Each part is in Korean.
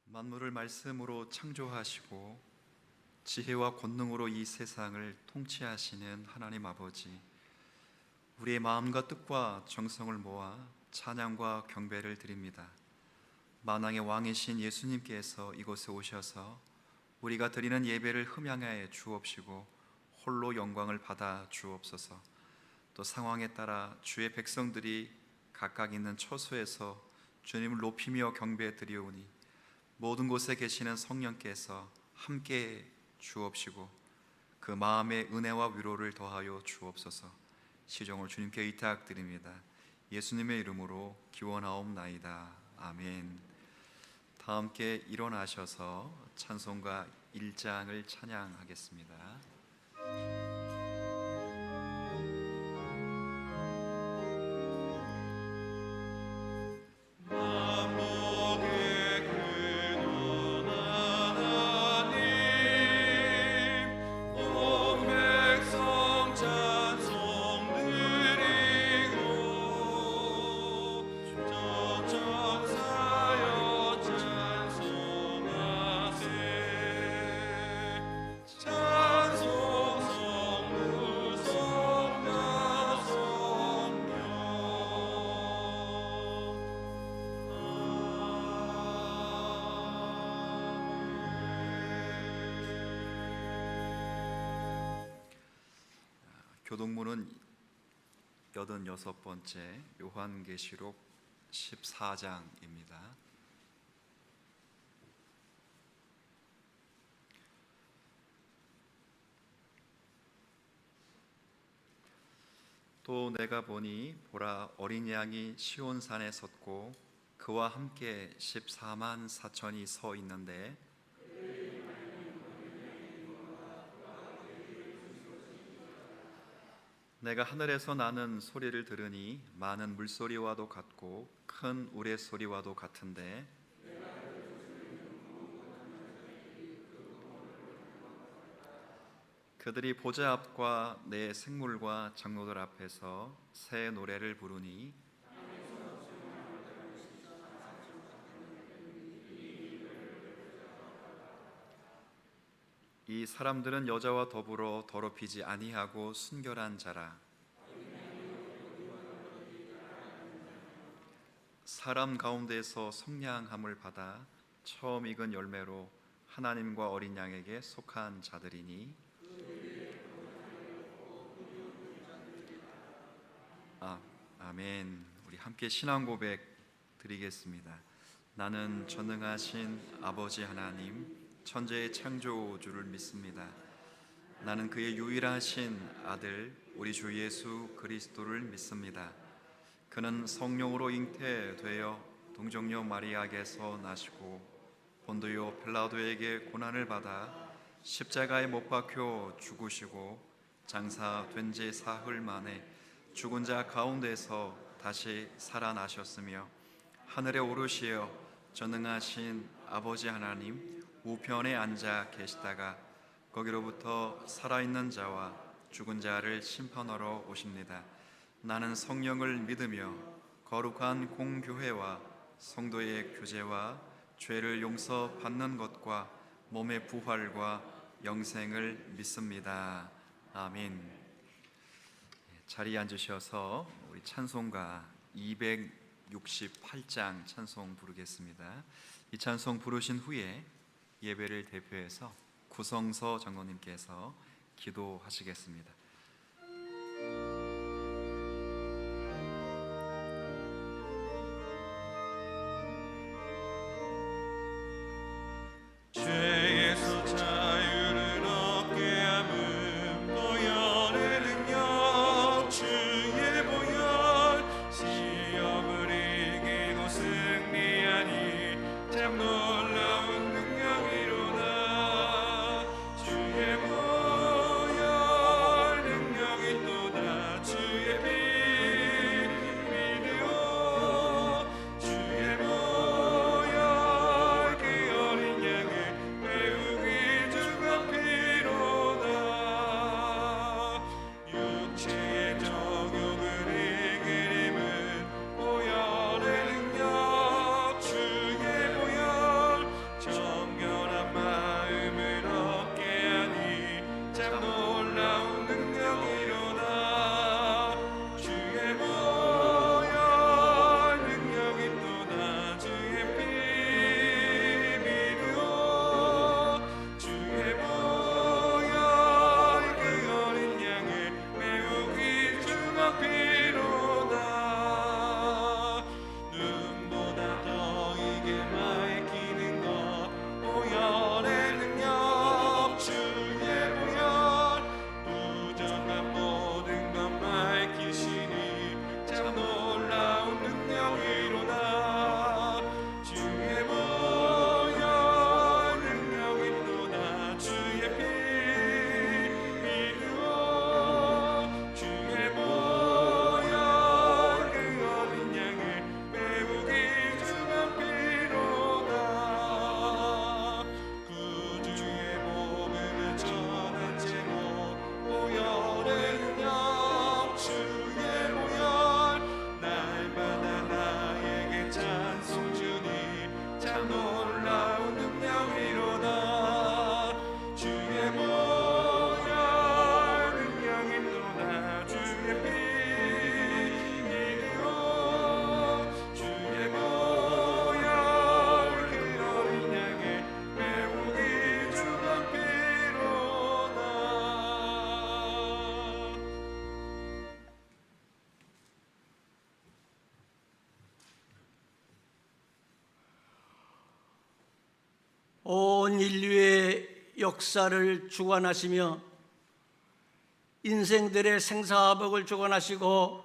만물을 말씀으로 창조하시고 지혜와 권능으로 이 세상을 통치하시는 하나님 아버지, 우리의 마음과 뜻과 정성을 모아 찬양과 경배를 드립니다. 만왕의 왕이신 예수님께서 이곳에 오셔서 우리가 드리는 예배를 흠양하여 주옵시고 홀로 영광을 받아 주옵소서. 또 상황에 따라 주의 백성들이 각각 있는 처소에서 주님을 높이며 경배해 드리오니 모든 곳에 계시는 성령께서 함께 주옵시고 그 마음의 은혜와 위로를 더하여 주옵소서. 시종을 주님께 의탁드립니다. 예수님의 이름으로 기원하옵나이다. 아멘. 다 함께 일어나셔서 찬송가 1장을 찬양하겠습니다. 교동문은 86번째 요한계시록 14장입니다. 또 내가 보니 보라, 어린 양이 시온산에 섰고 그와 함께 14만 4천이 서 있는데 내가 하늘에서 나는 소리를 들으니 많은 물소리와도 같고 큰 우레소리와도 같은데 그들이 보좌 앞과 내 생물과 장로들 앞에서 새 노래를 부르니 이 사람들은 여자와 더불어 더럽히지 아니하고 순결한 자라. 사람 가운데서 성량함을 받아 처음 익은 열매로 하나님과 어린 양에게 속한 자들이니 아멘. 우리 함께 신앙 고백 드리겠습니다. 나는 전능하신 아버지 하나님, 천재의 창조주를 믿습니다. 나는 그의 유일하신 아들 우리 주 예수 그리스도를 믿습니다. 그는 성령으로 잉태되어 동정녀 마리아에게서 나시고 본디오 빌라도에게 고난을 받아 십자가에 못 박혀 죽으시고 장사된 지 사흘 만에 죽은 자 가운데서 다시 살아나셨으며 하늘에 오르시어 전능하신 아버지 하나님 우편에 앉아 계시다가 거기로부터 살아있는 자와 죽은 자를 심판하러 오십니다. 나는 성령을 믿으며 거룩한 공교회와 성도의 교제와 죄를 용서받는 것과 몸의 부활과 영생을 믿습니다. 아멘. 자리에 앉으셔서 우리 찬송가 268장 찬송 부르겠습니다. 이 찬송 부르신 후에 예배를 대표해서 구성서 장로님께서 기도하시겠습니다. 참 놀라운 능력이로다. 주의 보혈 능력이로다. 주의 피 이름으로 주의 보혈 그 어린 양의 매우 귀중한 피로다. 온 인류의 역사를 주관하시며 인생들의 생사화복을 주관하시고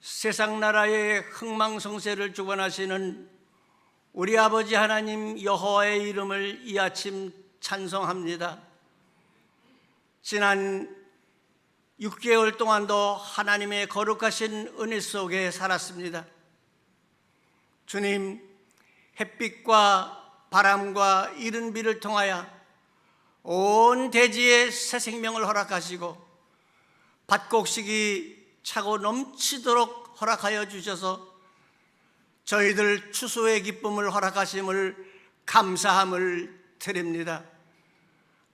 세상 나라의 흥망성쇠를 주관하시는 우리 아버지 하나님 여호와의 이름을 이 아침 찬송합니다. 지난 6개월 동안도 하나님의 거룩하신 은혜 속에 살았습니다. 주님, 햇빛과 바람과 이른 비를 통하여 온 대지에 새 생명을 허락하시고 밭곡식이 차고 넘치도록 허락하여 주셔서 저희들 추수의 기쁨을 허락하심을 감사함을 드립니다.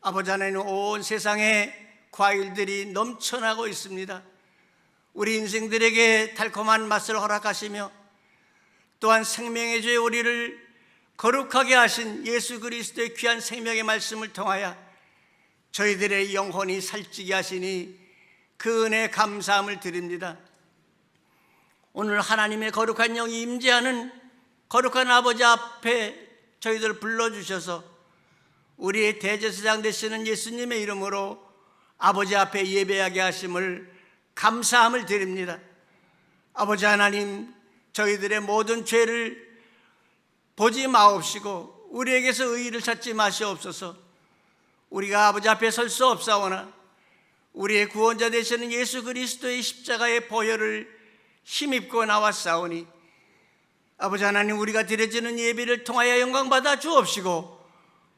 아버지 하나님, 온 세상에 과일들이 넘쳐나고 있습니다. 우리 인생들에게 달콤한 맛을 허락하시며 또한 생명의 주에 우리를 거룩하게 하신 예수 그리스도의 귀한 생명의 말씀을 통하여 저희들의 영혼이 살찌게 하시니 그 은혜에 감사함을 드립니다. 오늘 하나님의 거룩한 영이 임재하는 거룩한 아버지 앞에 저희들을 불러주셔서 우리의 대제사장 되시는 예수님의 이름으로 아버지 앞에 예배하게 하심을 감사함을 드립니다. 아버지 하나님, 저희들의 모든 죄를 보지 마옵시고 우리에게서 의의를 찾지 마시옵소서. 우리가 아버지 앞에 설 수 없사오나 우리의 구원자 되시는 예수 그리스도의 십자가의 보혈을 힘입고 나왔사오니 아버지 하나님, 우리가 드려지는 예배를 통하여 영광받아 주옵시고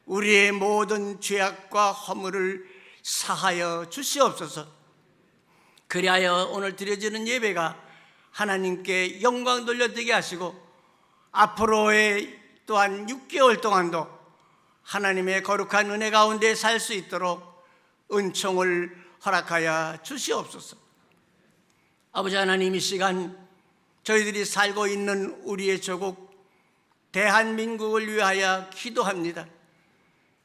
우리의 모든 죄악과 허물을 사하여 주시옵소서. 그리하여 오늘 드려지는 예배가 하나님께 영광 돌려드리게 하시고 앞으로의 또한 6개월 동안도 하나님의 거룩한 은혜 가운데 살 수 있도록 은총을 허락하여 주시옵소서. 아버지 하나님, 이 시간 저희들이 살고 있는 우리의 조국 대한민국을 위하여 기도합니다.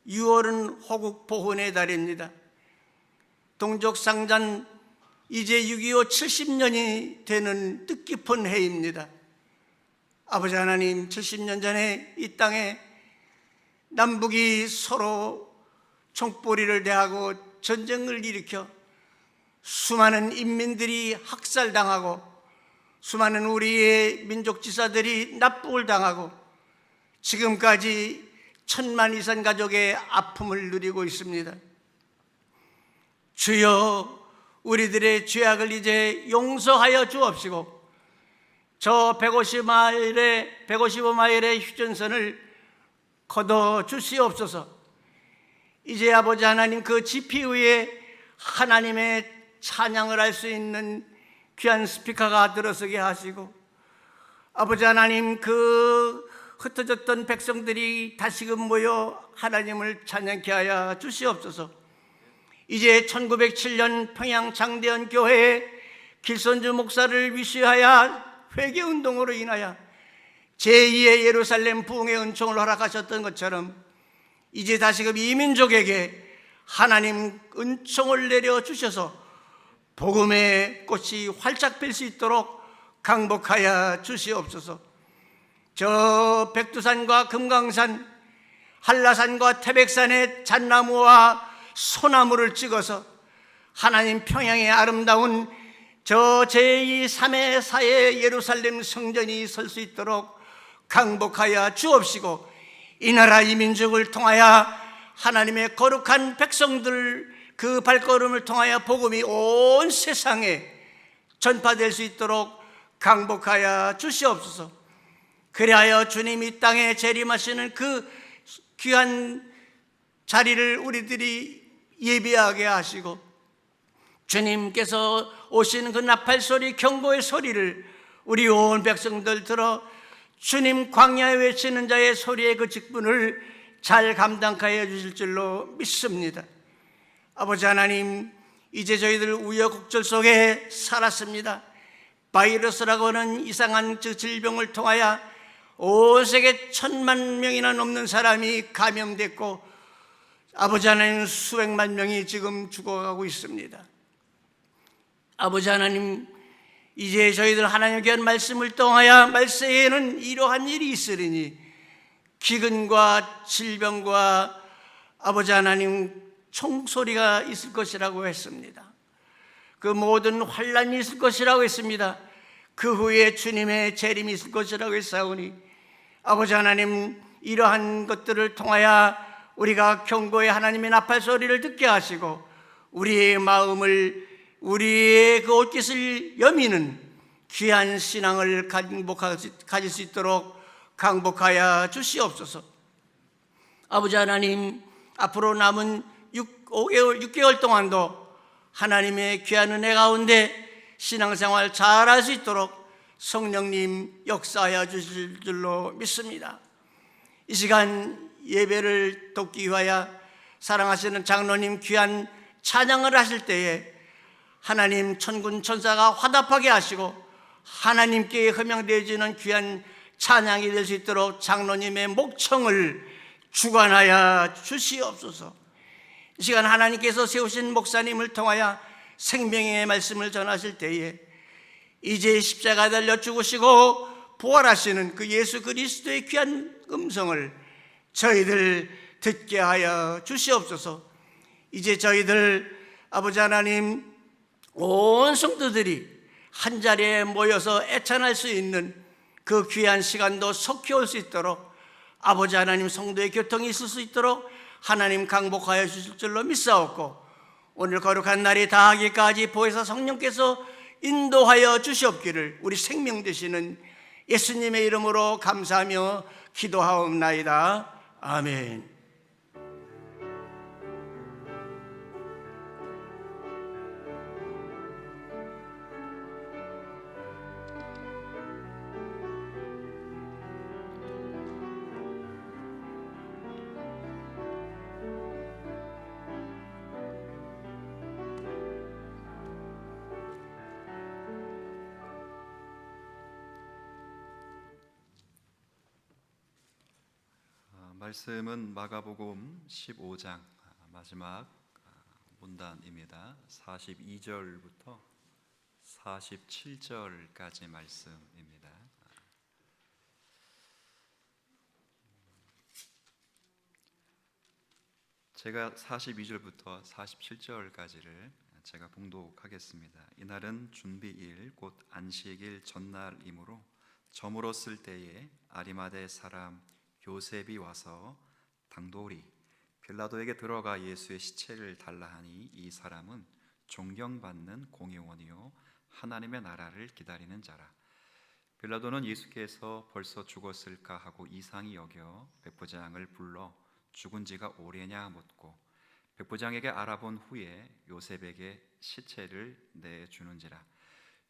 6월은 호국 보훈의 달입니다. 동족상잔 이제 6.25 70년이 되는 뜻깊은 해입니다. 아버지 하나님, 70년 전에 이 땅에 남북이 서로 총뿌리를 대하고 전쟁을 일으켜 수많은 인민들이 학살당하고 수많은 우리의 민족지사들이 납북을 당하고 지금까지 1000만 이상 가족의 아픔을 누리고 있습니다. 주여, 우리들의 죄악을 이제 용서하여 주옵시고 저 155마일의 휴전선을 거둬 주시옵소서. 이제 아버지 하나님, 그 지피 위에 하나님의 찬양을 할 수 있는 귀한 스피커가 들어서게 하시고 아버지 하나님, 그 흩어졌던 백성들이 다시금 모여 하나님을 찬양케 하여 주시옵소서. 이제 1907년 평양 장대현 교회에 길선주 목사를 위시하여 회개운동으로 인하여 제2의 예루살렘 부흥의 은총을 허락하셨던 것처럼 이제 다시금 이 민족에게 하나님 은총을 내려주셔서 복음의 꽃이 활짝 필 수 있도록 강복하여 주시옵소서. 저 백두산과 금강산, 한라산과 태백산의 잣나무와 소나무를 찍어서 하나님 평양의 아름다운 저 제2, 3회, 4회 예루살렘 성전이 설 수 있도록 강복하여 주옵시고 이 나라 이 민족을 통하여 하나님의 거룩한 백성들 그 발걸음을 통하여 복음이 온 세상에 전파될 수 있도록 강복하여 주시옵소서. 그리하여 주님 이 땅에 재림하시는 그 귀한 자리를 우리들이 예비하게 하시고 주님께서 오시는 그 나팔 소리, 경고의 소리를 우리 온 백성들 들어 주님 광야에 외치는 자의 소리의 그 직분을 잘 감당하여 주실 줄로 믿습니다. 아버지 하나님, 이제 저희들 우여곡절 속에 살았습니다. 바이러스라고 하는 이상한 그 질병을 통하여 온 세계 1,000만 명이나 넘는 사람이 감염됐고, 아버지 하나님, 수백만 명이 지금 죽어가고 있습니다. 아버지 하나님, 이제 저희들 하나님의 귀한 말씀을 통하여 말세에는 이러한 일이 있으리니 기근과 질병과 아버지 하나님 총소리가 있을 것이라고 했습니다. 그 모든 환난이 있을 것이라고 했습니다. 그 후에 주님의 재림이 있을 것이라고 했사오니 아버지 하나님, 이러한 것들을 통하여 우리가 경고의 하나님의 나팔 소리를 듣게 하시고 우리의 마음을, 우리의 그 옷깃을 여미는 귀한 신앙을 가질 수 있도록 강복하여 주시옵소서. 아버지 하나님, 앞으로 남은 6개월 동안도 하나님의 귀한 은혜 가운데 신앙생활 잘할 수 있도록 성령님 역사하여 주실 줄로 믿습니다. 이 시간 예배를 돕기 위하여 사랑하시는 장로님 귀한 찬양을 하실 때에 하나님 천군 천사가 화답하게 하시고 하나님께 흠양되어지는 귀한 찬양이 될 수 있도록 장로님의 목청을 주관하여 주시옵소서. 이 시간 하나님께서 세우신 목사님을 통하여 생명의 말씀을 전하실 때에 이제 십자가 달려 죽으시고 부활하시는 그 예수 그리스도의 귀한 음성을 저희들 듣게 하여 주시옵소서. 이제 저희들 아버지 하나님, 온 성도들이 한 자리에 모여서 애찬할 수 있는 그 귀한 시간도 속히 올 수 있도록 아버지 하나님, 성도의 교통이 있을 수 있도록 하나님 강복하여 주실 줄로 믿사옵고, 오늘 거룩한 날이 다하기까지 보혜사 성령께서 인도하여 주시옵기를 우리 생명 되시는 예수님의 이름으로 감사하며 기도하옵나이다. 아멘. 말씀은 마가복음 15장 마지막 문단입니다. 42절부터 47절까지 말씀입니다. 제가 42절부터 47절까지를 제가 봉독하겠습니다. 이날은 준비일 곧 안식일 전날이므로 저물었을 때에 아리마대 사람 요셉이 와서 당돌이 빌라도에게 들어가 예수의 시체를 달라 하니 이 사람은 존경받는 공의원이요 하나님의 나라를 기다리는 자라. 빌라도는 예수께서 벌써 죽었을까 하고 이상히 여겨 백부장을 불러 죽은 지가 오래냐 묻고 백부장에게 알아본 후에 요셉에게 시체를 내주는지라.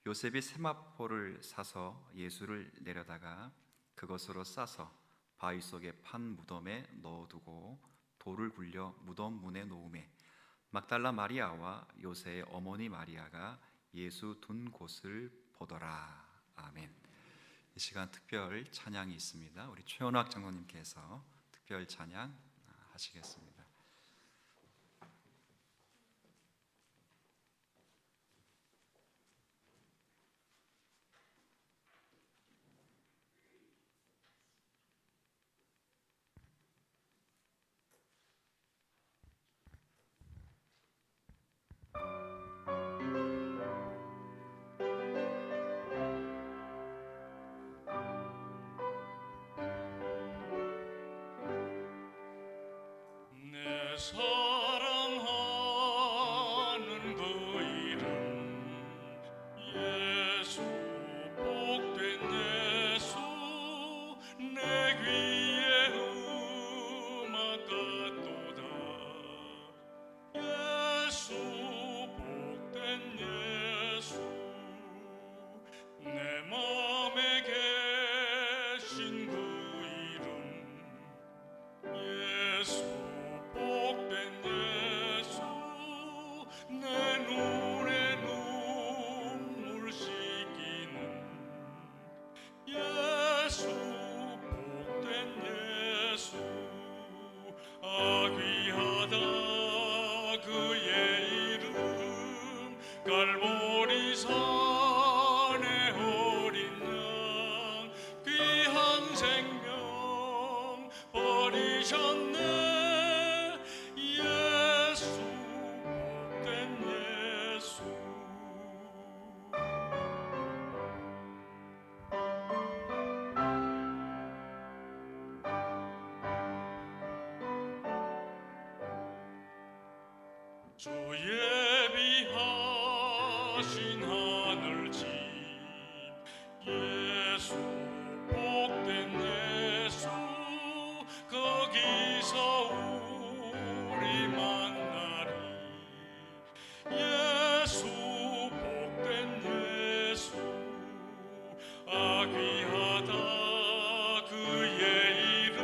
요셉이 세마포를 사서 예수를 내려다가 그것으로 싸서 바위 속에 판 무덤에 넣어두고 돌을 굴려 무덤 문에 놓음에 막달라 마리아와 요새의 어머니 마리아가 예수 둔 곳을 보더라. 아멘. 이 시간 특별 찬양이 있습니다. 우리 최원학 장로님께서 특별 찬양 하시겠습니다. 사랑하는 그 이름 예수, 복된 예수, 내 귀에 음악 같도다. 예수, 복된 예수, 내 맘에 계신 버리셨네. 예수 복된 예수. 주 예비하신 하늘집 예수 복된 예수. 거기서 우리 만나리. 예수 복된 예수. 아귀하다 그의 이름.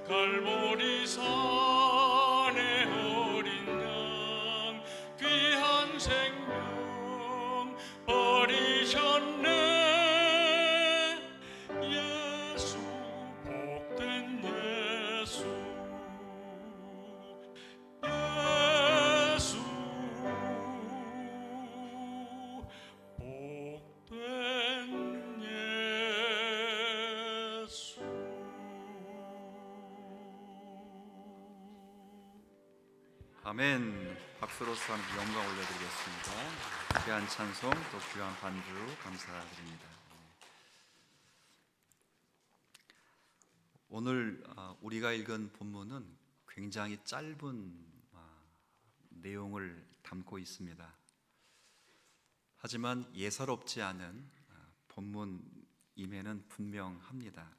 갈보리 산에 어린 양 귀한 생명 버리셨네. 예수 복된 예수. 예수 복된 예수. 아멘. 박수로서 하는 영광 올려드리겠습니다. 귀한 찬송 또 귀한 반주 감사드립니다. 오늘 우리가 읽은 본문은 굉장히 짧은 내용을 담고 있습니다. 하지만 예사롭지 않은 본문임에는 분명합니다.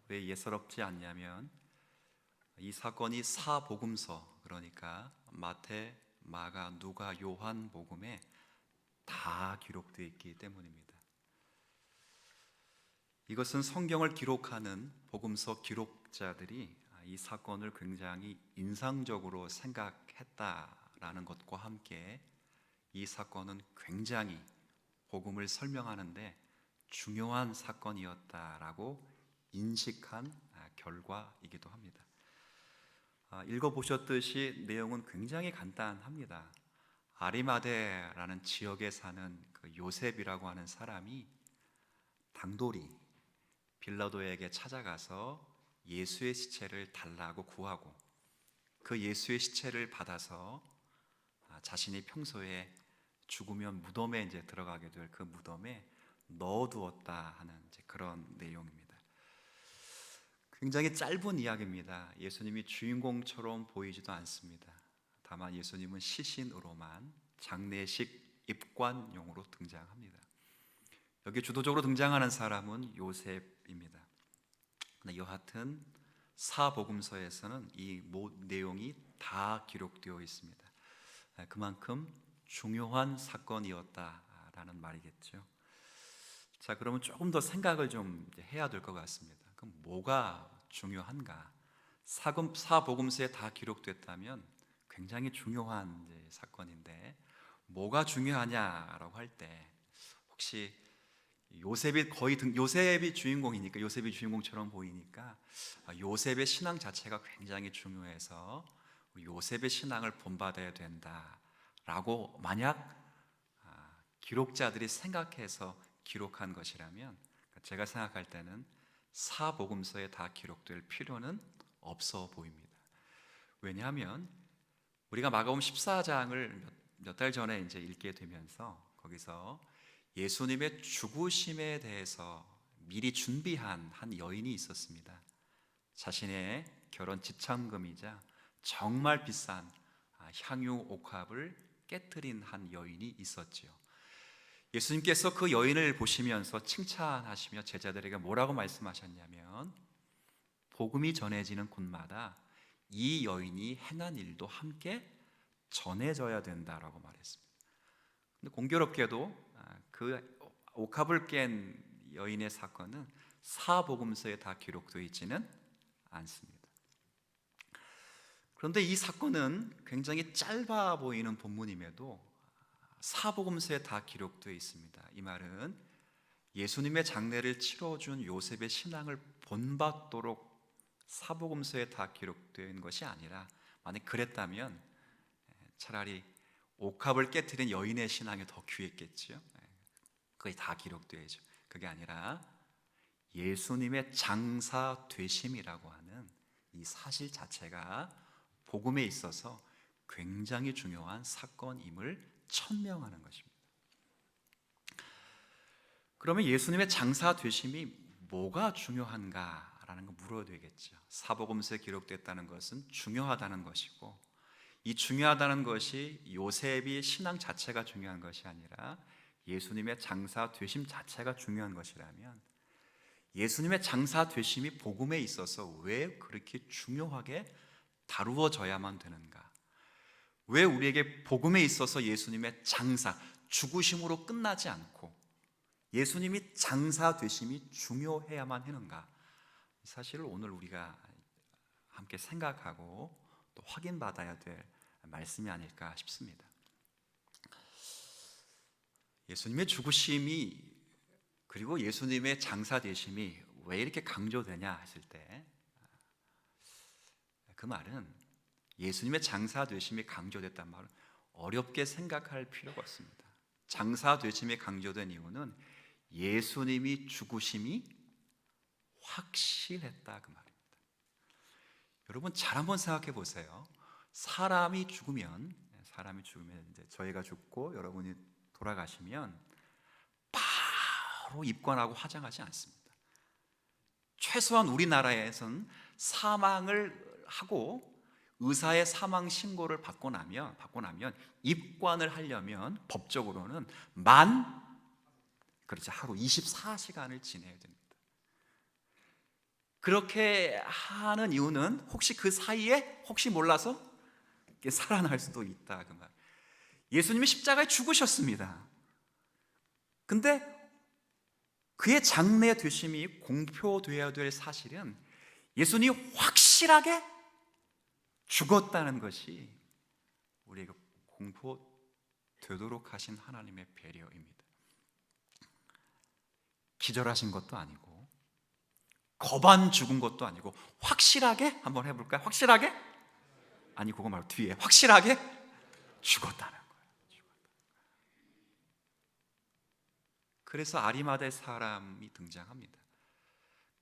왜 예사롭지 않냐면 이 사건이 사복음서, 그러니까 마태, 마가, 누가, 요한 복음에 다 기록되어 있기 때문입니다. 이것은 성경을 기록하는 복음서 기록자들이 이 사건을 굉장히 인상적으로 생각했다라는 것과 함께 이 사건은 굉장히 복음을 설명하는데 중요한 사건이었다라고 인식한 결과이기도 합니다. 읽어보셨듯이 내용은 굉장히 간단합니다. 아리마대라는 지역에 사는 그 요셉이라고 하는 사람이 당돌이 빌라도에게 찾아가서 예수의 시체를 달라고 구하고 그 예수의 시체를 받아서 자신이 평소에 죽으면 무덤에 이제 들어가게 될 그 무덤에 넣어두었다 하는 이제 그런 내용입니다. 굉장히 짧은 이야기입니다. 예수님이 주인공처럼 보이지도 않습니다. 다만 예수님은 시신으로만 장례식 입관용으로 등장합니다. 여기 주도적으로 등장하는 사람은 요셉입니다. 근데 여하튼 사복음서에서는 이 내용이 다 기록되어 있습니다. 그만큼 중요한 사건이었다라는 말이겠죠. 자, 그러면 조금 더 생각을 좀 해야 될 것 같습니다. 그럼 뭐가 중요한가? 사복음서에 다 기록됐다면 굉장히 중요한 사건인데 뭐가 중요하냐라고 할 때 혹시 요셉이 주인공이니까 요셉이 주인공처럼 보이니까 요셉의 신앙 자체가 굉장히 중요해서 요셉의 신앙을 본받아야 된다라고 만약 기록자들이 생각해서 기록한 것이라면 제가 생각할 때는 사복음서에 다 기록될 필요는 없어 보입니다. 왜냐하면 우리가 마가복음 14장을 몇 달 전에 이제 읽게 되면서 거기서 예수님의 죽으심에 대해서 미리 준비한 한 여인이 있었습니다. 자신의 결혼 지참금이자 정말 비싼 향유 옥합을 깨뜨린 한 여인이 있었지요. 예수님께서 그 여인을 보시면서 칭찬하시며 제자들에게 뭐라고 말씀하셨냐면 복음이 전해지는 곳마다 이 여인이 행한 일도 함께 전해져야 된다라고 말했습니다. 근데 공교롭게도 그 옥합을 깬 여인의 사건은 사복음서에 다 기록되어 있지는 않습니다. 그런데 이 사건은 굉장히 짧아 보이는 본문임에도 사복음서에 다 기록되어 있습니다. 이 말은 예수님의 장례를 치러준 요셉의 신앙을 본받도록 사복음서에 다 기록된 것이 아니라 만약 그랬다면 차라리 옥합을 깨뜨린 여인의 신앙이 더 귀했겠죠. 그게 다 기록되어야죠. 그게 아니라 예수님의 장사 되심이라고 하는 이 사실 자체가 복음에 있어서 굉장히 중요한 사건임을 천명하는 것입니다. 그러면 예수님의 장사 되심이 뭐가 중요한가라는 거 물어야 되겠죠. 사복음서에 기록됐다는 것은 중요하다는 것이고, 이 중요하다는 것이 요셉이 신앙 자체가 중요한 것이 아니라 예수님의 장사 되심 자체가 중요한 것이라면, 예수님의 장사 되심이 복음에 있어서 왜 그렇게 중요하게 다루어져야만 되는가? 왜 우리에게 복음에 있어서 예수님의 장사, 죽으심으로 끝나지 않고 예수님이 장사 되심이 중요해야만 하는가? 사실을 오늘 우리가 함께 생각하고 또 확인받아야 될 말씀이 아닐까 싶습니다. 예수님의 죽으심이 그리고 예수님의 장사 되심이 왜 이렇게 강조되냐 했을 때, 그 말은 예수님의 장사 되심이 강조됐단 말은 어렵게 생각할 필요가 없습니다. 장사 되심이 강조된 이유는 예수님이 죽으심이 확실했다 그 말입니다. 여러분 잘 한번 생각해 보세요. 사람이 죽으면 이제 저희가 죽고 여러분이 돌아가시면 바로 입관하고 화장하지 않습니다. 최소한 우리나라에서는 사망을 하고 의사의 사망 신고를 받고 나면 입관을 하려면 법적으로는 하루 24시간을 지내야 됩니다. 그렇게 하는 이유는 혹시 그 사이에 몰라서 살아날 수도 있다 그 말. 예수님이 십자가에 죽으셨습니다. 근데 그의 장래 되심이 공표되어야 될 사실은 예수님이 확실하게 죽었다는 것이 우리에게 공포되도록 하신 하나님의 배려입니다. 기절하신 것도 아니고 거반 죽은 것도 아니고 확실하게 한번 해볼까요? 확실하게? 아니 그거 말고 뒤에 확실하게 죽었다는 거예요. 그래서 아리마대 사람이 등장합니다.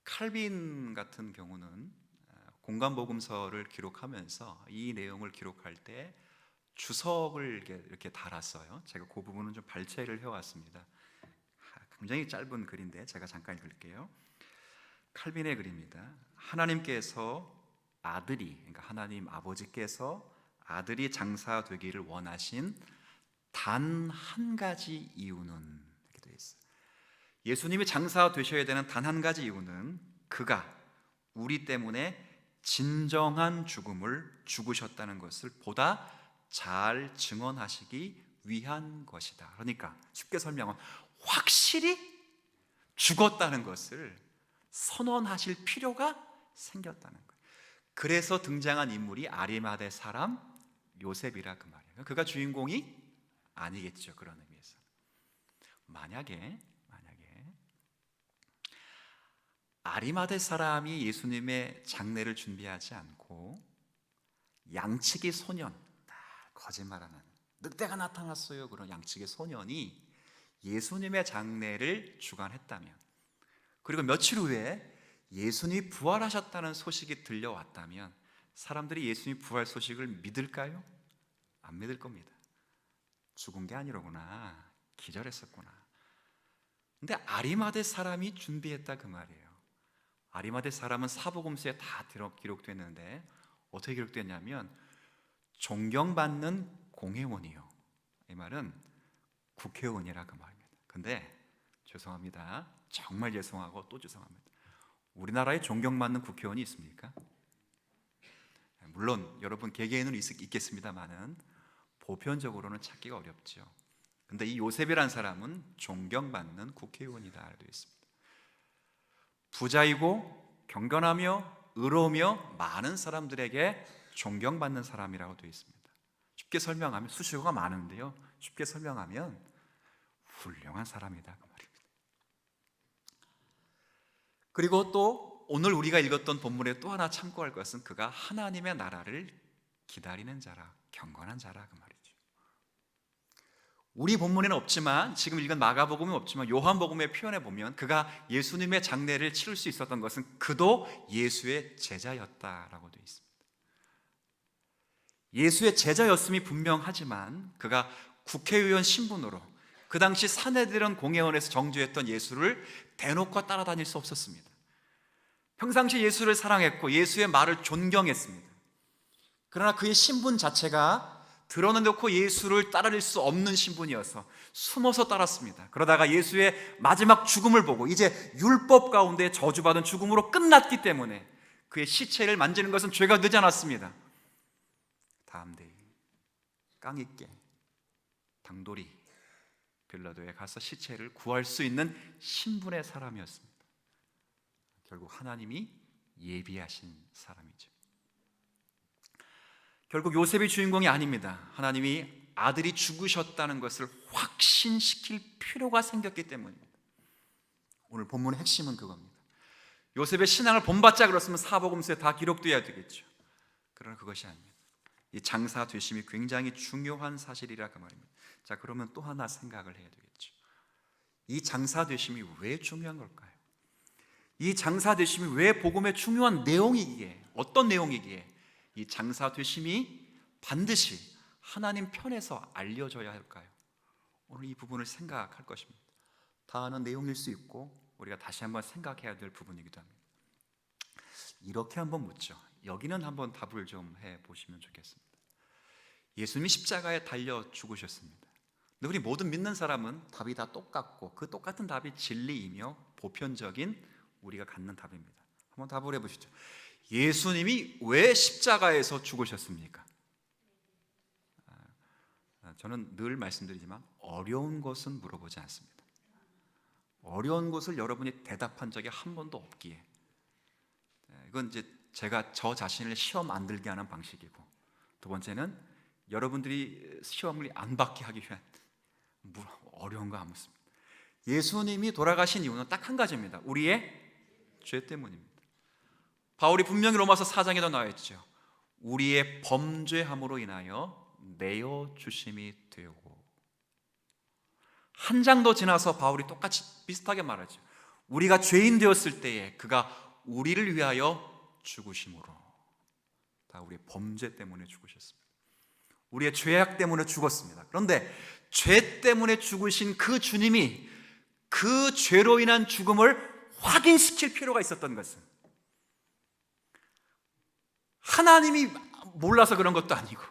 칼빈 같은 경우는 공간복음서를 기록하면서 이 내용을 기록할 때 주석을 이렇게 달았어요. 제가 그 부분은 좀 발췌를 해왔습니다. 굉장히 짧은 글인데 제가 잠깐 읽을게요. 칼빈의 글입니다. 하나님께서 그러니까 하나님 아버지께서 아들이 장사되기를 원하신 단 한 가지 이유는 이렇게 되어 있어요. 예수님이 장사 되셔야 되는 단 한 가지 이유는 그가 우리 때문에 진정한 죽음을 죽으셨다는 것을 보다 잘 증언하시기 위한 것이다. 그러니까 쉽게 설명하면 확실히 죽었다는 것을 선언하실 필요가 생겼다는 거예요. 그래서 등장한 인물이 아리마대 사람 요셉이라 그 말이에요. 그가 주인공이 아니겠죠. 그런 의미에서 만약에 아리마대 사람이 예수님의 장례를 준비하지 않고 양치기 소년, 거짓말하는 늑대가 나타났어요 그런 양치기 소년이 예수님의 장례를 주관했다면, 그리고 며칠 후에 예수님이 부활하셨다는 소식이 들려왔다면 사람들이 예수님 부활 소식을 믿을까요? 안 믿을 겁니다. 죽은 게 아니로구나, 기절했었구나. 근데 아리마대 사람이 준비했다 그 말이에요. 아리마대 사람은 사복음서에 다 기록됐는데 어떻게 기록됐냐면 존경받는 공회원이요. 이 말은 국회의원이라 그 말입니다. 근데 죄송합니다. 정말 죄송하고 또 죄송합니다. 우리나라에 존경받는 국회의원이 있습니까? 물론 여러분 개개인은 있겠습니다만은 보편적으로는 찾기가 어렵죠. 근데 이 요셉이란 사람은 존경받는 국회의원이다 되어 있습니다. 부자이고 경건하며 의로우며 많은 사람들에게 존경받는 사람이라고 되어 있습니다. 쉽게 설명하면 수식어가 많은데요. 쉽게 설명하면 훌륭한 사람이다 그 말입니다. 그리고 또 오늘 우리가 읽었던 본문에 또 하나 참고할 것은 그가 하나님의 나라를 기다리는 자라, 경건한 자라 그 말이죠. 우리 본문에는 없지만, 지금 읽은 마가복음에 없지만 요한복음에 표현해 보면 그가 예수님의 장례를 치를 수 있었던 것은 그도 예수의 제자였다라고 되어 있습니다. 예수의 제자였음이 분명하지만 그가 국회의원 신분으로 그 당시 사내들은 공회원에서 정죄했던 예수를 대놓고 따라다닐 수 없었습니다. 평상시 예수를 사랑했고 예수의 말을 존경했습니다. 그러나 그의 신분 자체가 드러내놓고 예수를 따라릴 수 없는 신분이어서 숨어서 따랐습니다. 그러다가 예수의 마지막 죽음을 보고 이제 율법 가운데 저주받은 죽음으로 끝났기 때문에 그의 시체를 만지는 것은 죄가 되지 않았습니다. 다음 데이 깡있게 당돌이 빌라도에 가서 시체를 구할 수 있는 신분의 사람이었습니다. 결국 하나님이 예비하신 사람이죠. 결국 요셉이 주인공이 아닙니다. 하나님이 아들이 죽으셨다는 것을 확신시킬 필요가 생겼기 때문입니다. 오늘 본문의 핵심은 그겁니다. 요셉의 신앙을 본받자 그렇으면 사복음서에 다 기록되어야 되겠죠. 그러나 그것이 아닙니다. 이 장사 되심이 굉장히 중요한 사실이라 그 말입니다. 자, 그러면 또 하나 생각을 해야 되겠죠. 이 장사 되심이 왜 중요한 걸까요? 이 장사 되심이 왜 복음의 중요한 내용이기에, 어떤 내용이기에 이 장사 되심이 반드시 하나님 편에서 알려져야 할까요? 오늘 이 부분을 생각할 것입니다. 다 아는 내용일 수 있고 우리가 다시 한번 생각해야 될 부분이기도 합니다. 이렇게 한번 묻죠. 여기는 한번 답을 좀 해보시면 좋겠습니다. 예수님이 십자가에 달려 죽으셨습니다. 근데 우리 모든 믿는 사람은 답이 다 똑같고 그 똑같은 답이 진리이며 보편적인 우리가 갖는 답입니다. 한번 답을 해보시죠. 예수님이 왜 십자가에서 죽으셨습니까? 저는 늘 말씀드리지만 어려운 것은 물어보지 않습니다. 어려운 것을 여러분이 대답한 적이 한 번도 없기에, 이건 이제 제가 저 자신을 시험 안 들게 하는 방식이고, 두 번째는 여러분들이 시험을 안 받게 하기 위한 어려운 거 아무렇습니다. 예수님이 돌아가신 이유는 딱 한 가지입니다. 우리의 죄 때문입니다. 바울이 분명히 로마서 4장에도 나와 있죠. 우리의 범죄함으로 인하여 내어 주심이 되고, 한 장 더 지나서 바울이 똑같이 비슷하게 말하죠. 우리가 죄인 되었을 때에 그가 우리를 위하여 죽으심으로, 다 우리의 범죄 때문에 죽으셨습니다. 우리의 죄악 때문에 죽었습니다. 그런데 죄 때문에 죽으신 그 주님이 그 죄로 인한 죽음을 확인시킬 필요가 있었던 것은, 하나님이 몰라서 그런 것도 아니고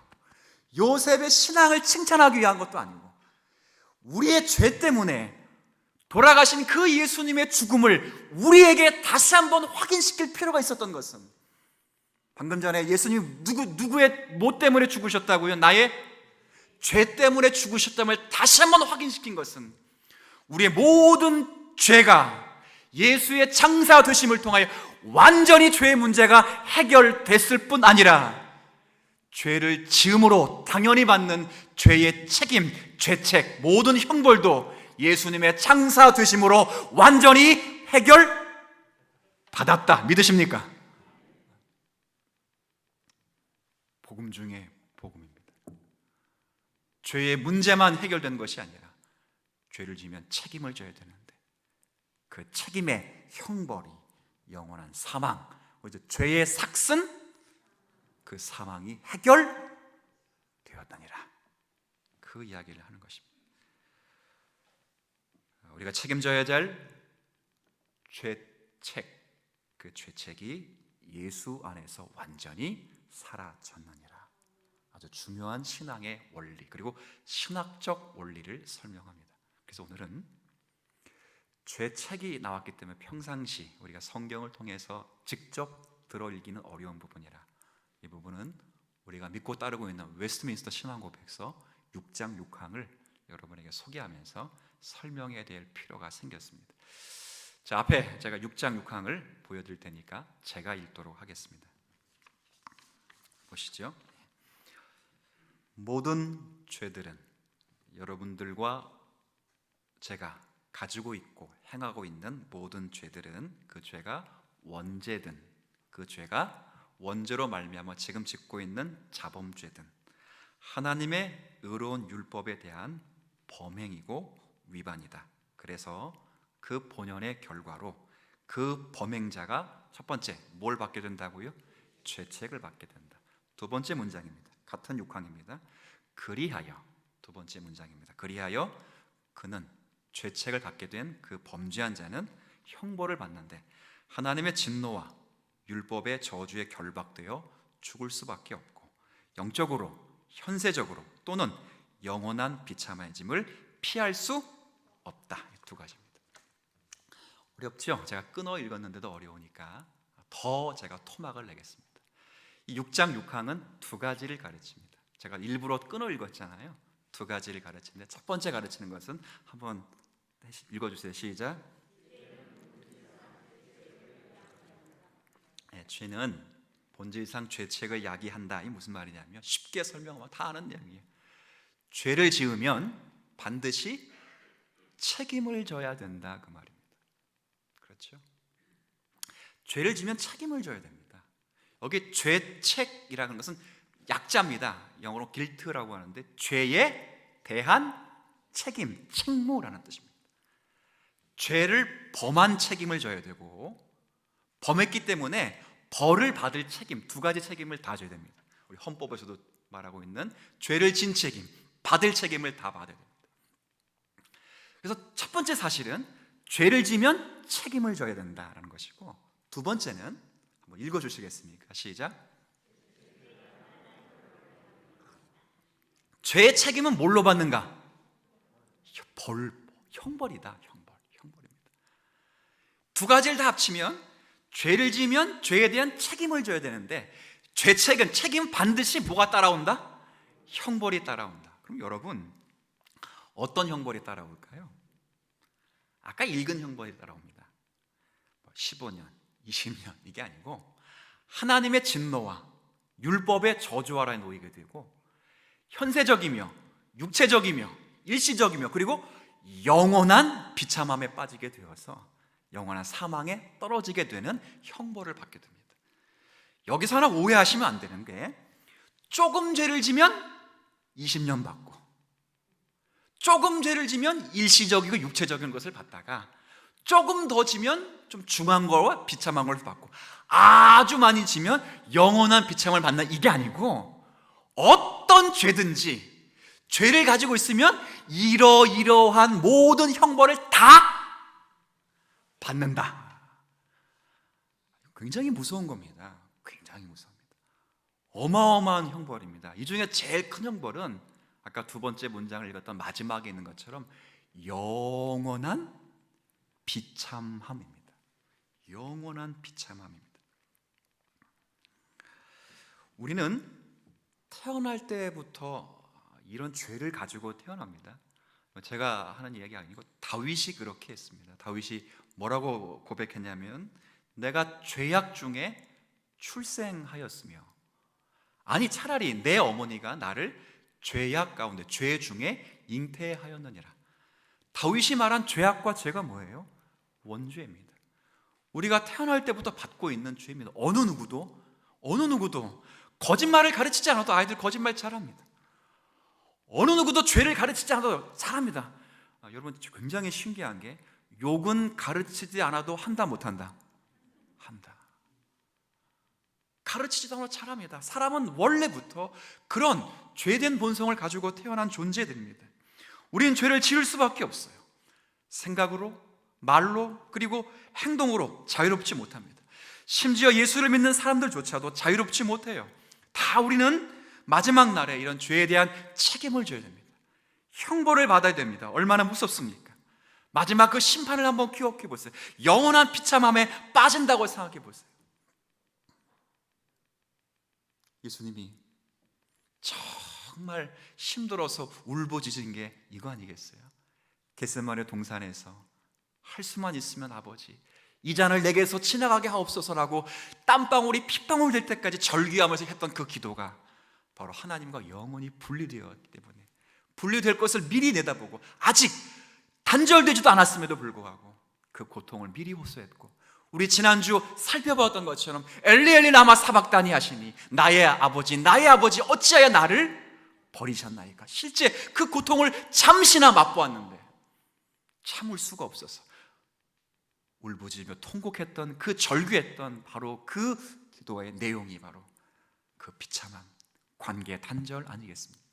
요셉의 신앙을 칭찬하기 위한 것도 아니고, 우리의 죄 때문에 돌아가신 그 예수님의 죽음을 우리에게 다시 한번 확인시킬 필요가 있었던 것은, 방금 전에 예수님 누구의 뭐 때문에 죽으셨다고요? 나의 죄 때문에 죽으셨다면 다시 한번 확인시킨 것은, 우리의 모든 죄가 예수의 장사 되심을 통하여 완전히 죄의 문제가 해결됐을 뿐 아니라 죄를 지음으로 당연히 받는 죄의 책임, 죄책, 모든 형벌도 예수님의 장사 되심으로 완전히 해결받았다. 믿으십니까? 복음 중에 복음입니다. 죄의 문제만 해결된 것이 아니라 죄를 지으면 책임을 져야 되는데 그 책임의 형벌이 영원한 사망, 죄의 삭슨, 그 사망이 해결되었다니라, 그 이야기를 하는 것입니다. 우리가 책임져야 될 죄책, 그 죄책이 예수 안에서 완전히 사라졌느니라. 아주 중요한 신앙의 원리, 그리고 신학적 원리를 설명합니다. 그래서 오늘은 죄책이 나왔기 때문에 평상시 우리가 성경을 통해서 직접 들어 읽기는 어려운 부분이라, 이 부분은 우리가 믿고 따르고 있는 웨스트민스터 신앙고백서 6장 6항을 여러분에게 소개하면서 설명해야 될 필요가 생겼습니다. 자, 앞에 제가 6장 6항을 보여드릴 테니까 제가 읽도록 하겠습니다. 보시죠. 모든 죄들은, 여러분들과 제가 가지고 있고 행하고 있는 모든 죄들은, 그 죄가 원죄든, 그 죄가 원죄로 말미암아 지금 짓고 있는 자범죄든, 하나님의 의로운 율법에 대한 범행이고 위반이다. 그래서 그 본연의 결과로 그 범행자가 첫 번째 뭘 받게 된다고요? 죄책을 받게 된다. 두 번째 문장입니다. 같은 6항입니다. 그리하여, 두 번째 문장입니다. 그리하여 그는, 죄책을 갖게 된 그 범죄한 자는 형벌을 받는데 하나님의 진노와 율법의 저주에 결박되어 죽을 수밖에 없고 영적으로, 현세적으로 또는 영원한 비참해짐을 피할 수 없다. 이 두 가지입니다. 어렵죠? 제가 끊어 읽었는데도 어려우니까 더 제가 토막을 내겠습니다. 이 6장 6항은 두 가지를 가르칩니다. 제가 일부러 끊어 읽었잖아요. 두 가지를 가르치는데 첫 번째 가르치는 것은 한번 읽어주세요. 시작. 네, 죄는 본질상 죄책을 야기한다. 이 무슨 말이냐면 쉽게 설명하면 다 아는 내용이에요. 죄를 지으면 반드시 책임을 져야 된다, 그 말입니다. 그렇죠? 죄를 지면 책임을 져야 됩니다. 여기 죄책이라는 것은 약자입니다. 영어로 guilt라고 하는데 죄에 대한 책임, 책무라는 뜻입니다. 죄를 범한 책임을 져야 되고 범했기 때문에 벌을 받을 책임, 두 가지 책임을 다 져야 됩니다. 우리 헌법에서도 말하고 있는 죄를 진 책임, 받을 책임을 다 받아야 됩니다. 그래서 첫 번째 사실은 죄를 지면 책임을 져야 된다라는 것이고, 두 번째는 한번 읽어주시겠습니까? 시작. 죄의 책임은 뭘로 받는가? 형벌이다. 형벌입니다. 두 가지를 다 합치면 죄를 지면 죄에 대한 책임을 져야 되는데 죄책은, 책임은 반드시 뭐가 따라온다? 형벌이 따라온다. 그럼 여러분 어떤 형벌이 따라올까요? 아까 읽은 형벌이 따라옵니다. 15년, 20년 이게 아니고 하나님의 진노와 율법의 저주하라에 놓이게 되고 현세적이며 육체적이며 일시적이며 그리고 영원한 비참함에 빠지게 되어서 영원한 사망에 떨어지게 되는 형벌을 받게 됩니다. 여기서 하나 오해하시면 안 되는 게 조금 죄를 지면 20년 받고 조금 죄를 지면 일시적이고 육체적인 것을 받다가 조금 더 지면 좀 중한 거와 비참한 걸 받고 아주 많이 지면 영원한 비참을 받는, 이게 아니고 어떤 죄든지 죄를 가지고 있으면 이러이러한 모든 형벌을 다 받는다. 굉장히 무서운 겁니다. 굉장히 무서웁니다. 어마어마한 형벌입니다. 이 중에 제일 큰 형벌은 아까 두 번째 문장을 읽었던 마지막에 있는 것처럼 영원한 비참함입니다. 영원한 비참함입니다. 우리는 태어날 때부터 이런 죄를 가지고 태어납니다. 제가 하는 이야기 아니고 다윗이 그렇게 했습니다. 다윗이 뭐라고 고백했냐면 내가 죄악 중에 출생하였으며, 아니 차라리 내 어머니가 나를 죄악 가운데, 죄 중에 잉태하였느니라. 다윗이 말한 죄악과 죄가 뭐예요? 원죄입니다. 우리가 태어날 때부터 받고 있는 죄입니다. 어느 누구도 거짓말을 가르치지 않아도 아이들 거짓말 잘합니다. 어느 누구도 죄를 가르치지 않아도 잘합니다. 여러분 굉장히 신기한 게 욕은 가르치지 않아도 한다 못한다? 한다. 가르치지도 않아도 잘합니다. 사람은 원래부터 그런 죄된 본성을 가지고 태어난 존재들입니다. 우리는 죄를 지을 수밖에 없어요. 생각으로, 말로, 그리고 행동으로 자유롭지 못합니다. 심지어 예수를 믿는 사람들조차도 자유롭지 못해요. 다 우리는 마지막 날에 이런 죄에 대한 책임을 져야 됩니다. 형벌을 받아야 됩니다. 얼마나 무섭습니까? 마지막 그 심판을 한번 기억해 보세요. 영원한 비참함에 빠진다고 생각해 보세요. 예수님이 정말 힘들어서 울부짖은 게 이거 아니겠어요? 겟세마네 동산에서 할 수만 있으면 아버지 이 잔을 내게서 지나가게 하옵소서라고 땀방울이 핏방울 될 때까지 절규하면서 했던 그 기도가 바로 하나님과 영원히 분리되었기 때문에, 분리될 것을 미리 내다보고 아직 단절되지도 않았음에도 불구하고 그 고통을 미리 호소했고, 우리 지난주 살펴봤던 것처럼 엘리 엘리 라마 사박다니 하시니 나의 아버지 어찌하여 나를 버리셨나이까? 실제 그 고통을 잠시나 맛보았는데 참을 수가 없어서 울부짖으며 통곡했던 그 절규했던 바로 그 기도의 내용이 바로 그 비참한 관계 단절 아니겠습니까?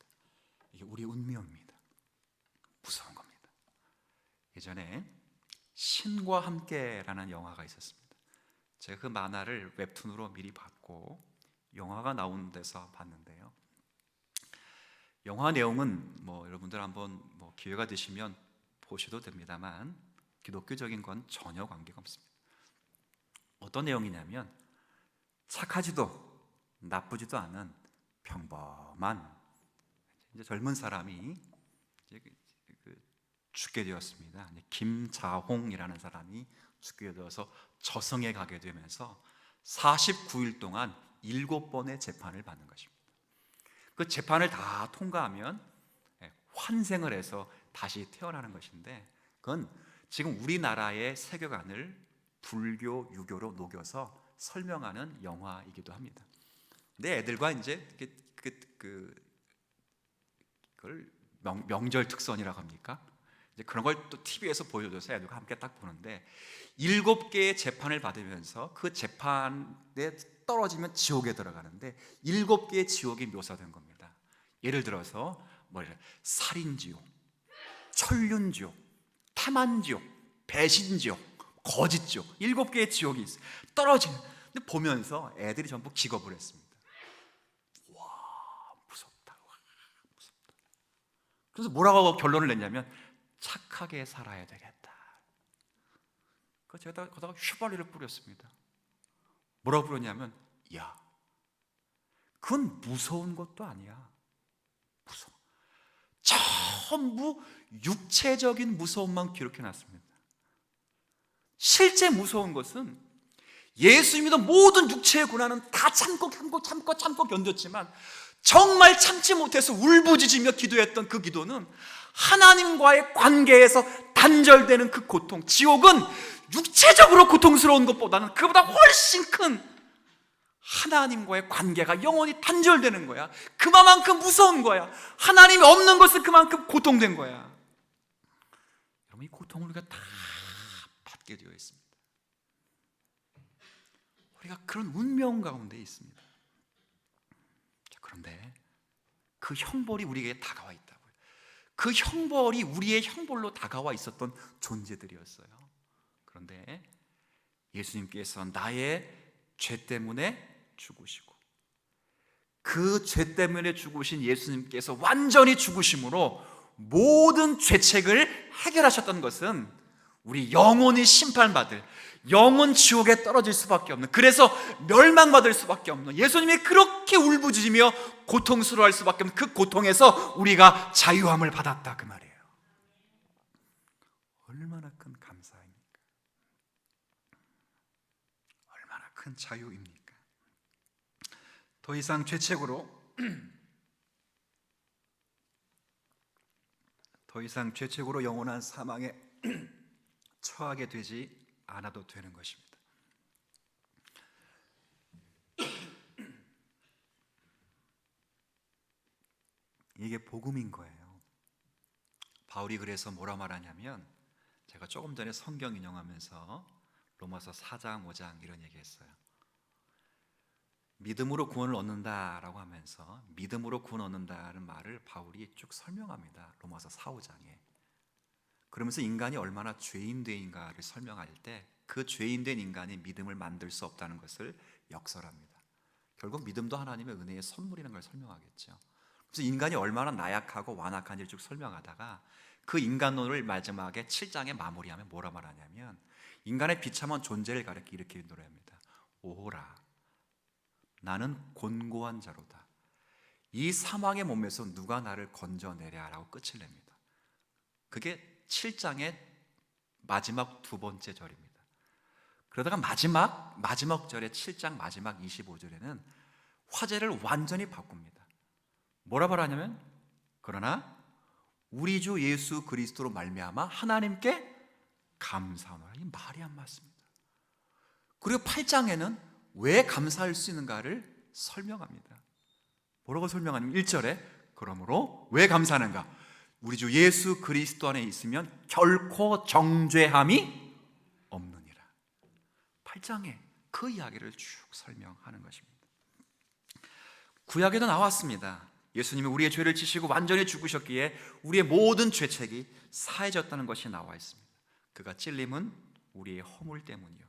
이게 우리 운명입니다. 무서운 겁니다. 예전에 신과 함께라는 영화가 있었습니다. 제가 그 만화를 웹툰으로 미리 봤고 영화가 나오는 데서 봤는데요. 영화 내용은 여러분들 한번 기회가 되시면 보셔도 됩니다만 기독교적인 건 전혀 관계가 없습니다. 어떤 내용이냐면 착하지도 나쁘지도 않은 평범한 이제 젊은 사람이 죽게 되었습니다. 김자홍이라는 사람이 죽게 되어서 저승에 가게 되면서 49일 동안 7번의 재판을 받는 것입니다. 그 재판을 다 통과하면 환생을 해서 다시 태어나는 것인데 그건 지금 우리나라의 세계관을 불교, 유교로 녹여서 설명하는 영화이기도 합니다. 근데 애들과 이제 그걸 명절 특선이라고 합니까? 이제 그런 걸 또 TV에서 보여줘서 애들과 함께 딱 보는데 7개의 재판을 받으면서 그 재판에 떨어지면 지옥에 들어가는데 7개의 지옥이 묘사된 겁니다. 예를 들어서 살인지옥, 천륜지옥, 태만지옥, 배신지옥, 거짓지옥 7개의 지옥이 있어요. 떨어지는. 근데 보면서 애들이 전부 기겁을 했습니다. 와, 무섭다. 와, 무섭다. 그래서 뭐라고 결론을 냈냐면 착하게 살아야 되겠다. 그래서 제가 거기다가 휘발유를 뿌렸습니다. 뭐라고 뿌렸냐면 야, 그건 무서운 것도 아니야. 무서워. 전부 육체적인 무서움만 기록해놨습니다. 실제 무서운 것은 예수 믿은 모든 육체의 고난은 다 참고 견뎠지만 정말 참지 못해서 울부짖으며 기도했던 그 기도는 하나님과의 관계에서 단절되는 그 고통, 지옥은 육체적으로 고통스러운 것보다는 그보다 훨씬 큰 하나님과의 관계가 영원히 단절되는 거야. 그만큼 무서운 거야. 하나님이 없는 것은 그만큼 고통된 거야. 여러분, 이 고통을 우리가 다 받게 되어 있습니다. 우리가 그런 운명 가운데 있습니다. 그런데 그 형벌이 우리에게 다가와 있다고요. 그 형벌이 우리의 형벌로 다가와 있었던 존재들이었어요. 그런데 예수님께서 나의 죄 때문에 죽으시고 그 죄 때문에 죽으신 예수님께서 완전히 죽으심으로 모든 죄책을 해결하셨던 것은 우리 영혼이 심판받을, 영혼 지옥에 떨어질 수밖에 없는, 그래서 멸망받을 수밖에 없는, 예수님이 그렇게 울부짖으며 고통스러워할 수밖에 없는 그 고통에서 우리가 자유함을 받았다, 그 말이에요. 얼마나 큰 감사입니까? 얼마나 큰 자유입니까? 더 이상 죄책으로 영원한 사망에 처하게 되지 않아도 되는 것입니다. 이게 복음인 거예요. 바울이 그래서 뭐라 말하냐면, 제가 조금 전에 성경 인용하면서 로마서 4장 5장 이런 얘기했어요. 믿음으로 구원을 얻는다라고 하면서 믿음으로 구원 얻는다는 말을 바울이 쭉 설명합니다. 로마서 4, 5장에. 그러면서 인간이 얼마나 죄인되인가를 설명할 때 그 죄인된 인간이 믿음을 만들 수 없다는 것을 역설합니다. 결국 믿음도 하나님의 은혜의 선물이라는 걸 설명하겠죠. 그래서 인간이 얼마나 나약하고 완악한지를 쭉 설명하다가 그 인간론을 마지막에 7장에 마무리하면 뭐라 말하냐면, 인간의 비참한 존재를 가리켜 이렇게 노래합니다. 오호라, 나는 곤고한 자로다. 이 사망의 몸에서 누가 나를 건져내랴라고 끝을 냅니다. 그게 7장의 마지막 두 번째 절입니다. 그러다가 마지막 절의 7장 마지막 25절에는 화제를 완전히 바꿉니다. 뭐라 말하냐면, 그러나 우리 주 예수 그리스도로 말미암아 하나님께 감사하노라. 이 말이 안 맞습니다. 그리고 8장에는 왜 감사할 수 있는가를 설명합니다. 뭐라고 설명하냐면 1절에 그러므로 왜 감사하는가? 우리 주 예수 그리스도 안에 있으면 결코 정죄함이 없느니라. 8장에 그 이야기를 쭉 설명하는 것입니다. 구약에도 나왔습니다. 예수님이 우리의 죄를 지시고 완전히 죽으셨기에 우리의 모든 죄책이 사해졌다는 것이 나와 있습니다. 그가 찔림은 우리의 허물 때문이요,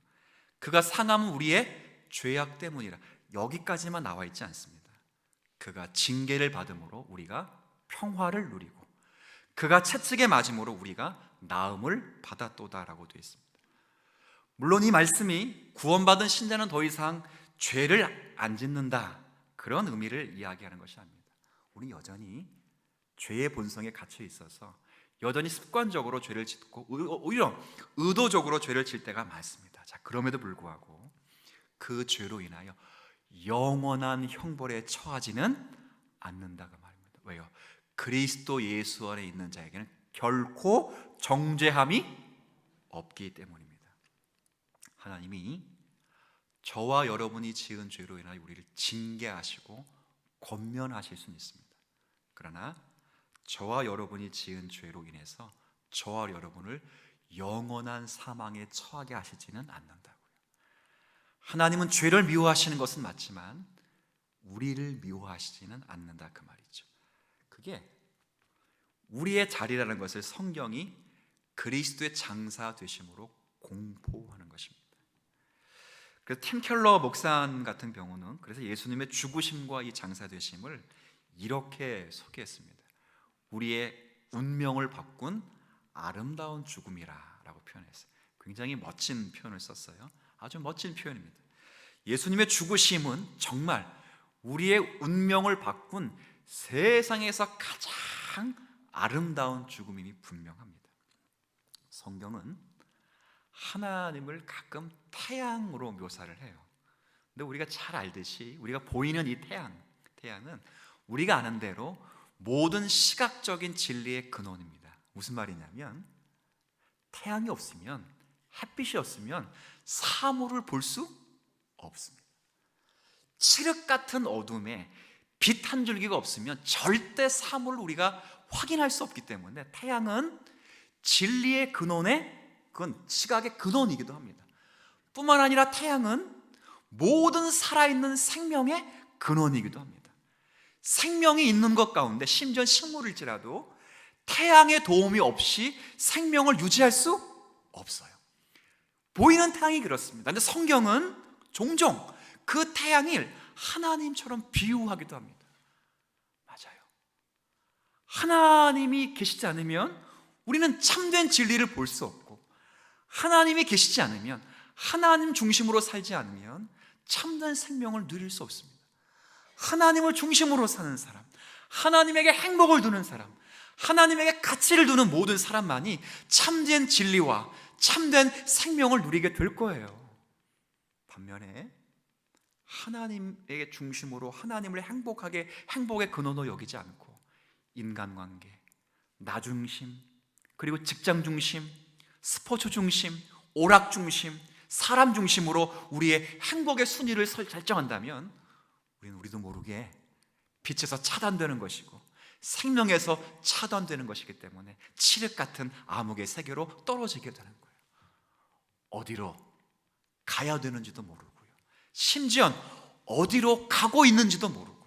그가 상함은 우리의 죄악 때문이라. 여기까지만 나와 있지 않습니다. 그가 징계를 받음으로 우리가 평화를 누리고 그가 채찍에 맞음으로 우리가 나음을 받았도다라고 되어 있습니다. 물론 이 말씀이 구원받은 신자는 더 이상 죄를 안 짓는다, 그런 의미를 이야기하는 것이 아닙니다. 우리 여전히 죄의 본성에 갇혀 있어서 여전히 습관적으로 죄를 짓고 오히려 의도적으로 죄를 질 때가 많습니다. 자, 그럼에도 불구하고 그 죄로 인하여 영원한 형벌에 처하지는 않는다 그 말입니다. 왜요? 그리스도 예수 안에 있는 자에게는 결코 정죄함이 없기 때문입니다. 하나님이 저와 여러분이 지은 죄로 인하여 우리를 징계하시고 권면하실 수는 있습니다. 그러나 저와 여러분이 지은 죄로 인해서 저와 여러분을 영원한 사망에 처하게 하시지는 않는다고요. 하나님은 죄를 미워하시는 것은 맞지만 우리를 미워하시지는 않는다 그 말이죠. 그게 우리의 자리라는 것을 성경이 그리스도의 장사 되심으로 공포하는 것입니다. 그래서 팀 켈러 목사님 같은 경우는 그래서 예수님의 죽으심과 이 장사 되심을 이렇게 소개했습니다. 우리의 운명을 바꾼 아름다운 죽음이라고 표현했어요. 굉장히 멋진 표현을 썼어요. 아주 멋진 표현입니다. 예수님의 죽으심은 정말 우리의 운명을 바꾼 세상에서 가장 아름다운 죽음임이 분명합니다. 성경은 하나님을 가끔 태양으로 묘사를 해요. 근데 우리가 잘 알듯이 우리가 보이는 이 태양은 우리가 아는 대로 모든 시각적인 진리의 근원입니다. 무슨 말이냐면 태양이 없으면, 햇빛이 없으면 사물을 볼 수 없습니다. 칠흑 같은 어둠에 빛 한 줄기가 없으면 절대 사물을 우리가 확인할 수 없기 때문에 태양은 진리의 근원의, 그건 시각의 근원이기도 합니다. 뿐만 아니라 태양은 모든 살아있는 생명의 근원이기도 합니다. 생명이 있는 것 가운데 심지어 식물일지라도 태양의 도움이 없이 생명을 유지할 수 없어요. 보이는 태양이 그렇습니다. 그런데 성경은 종종 그 태양을 하나님처럼 비유하기도 합니다. 맞아요. 하나님이 계시지 않으면 우리는 참된 진리를 볼 수 없고, 하나님이 계시지 않으면, 하나님 중심으로 살지 않으면 참된 생명을 누릴 수 없습니다. 하나님을 중심으로 사는 사람, 하나님에게 행복을 두는 사람, 하나님에게 가치를 두는 모든 사람만이 참된 진리와 참된 생명을 누리게 될 거예요. 반면에 하나님에게 중심으로 하나님을 행복의 근원으로 여기지 않고 인간관계, 나 중심, 그리고 직장 중심, 스포츠 중심, 오락 중심, 사람 중심으로 우리의 행복의 순위를 결정한다면 우리도 모르게 빛에서 차단되는 것이고 생명에서 차단되는 것이기 때문에 칠흑 같은 암흑의 세계로 떨어지게 되는 거예요. 어디로 가야 되는지도 모르고요, 심지어 어디로 가고 있는지도 모르고,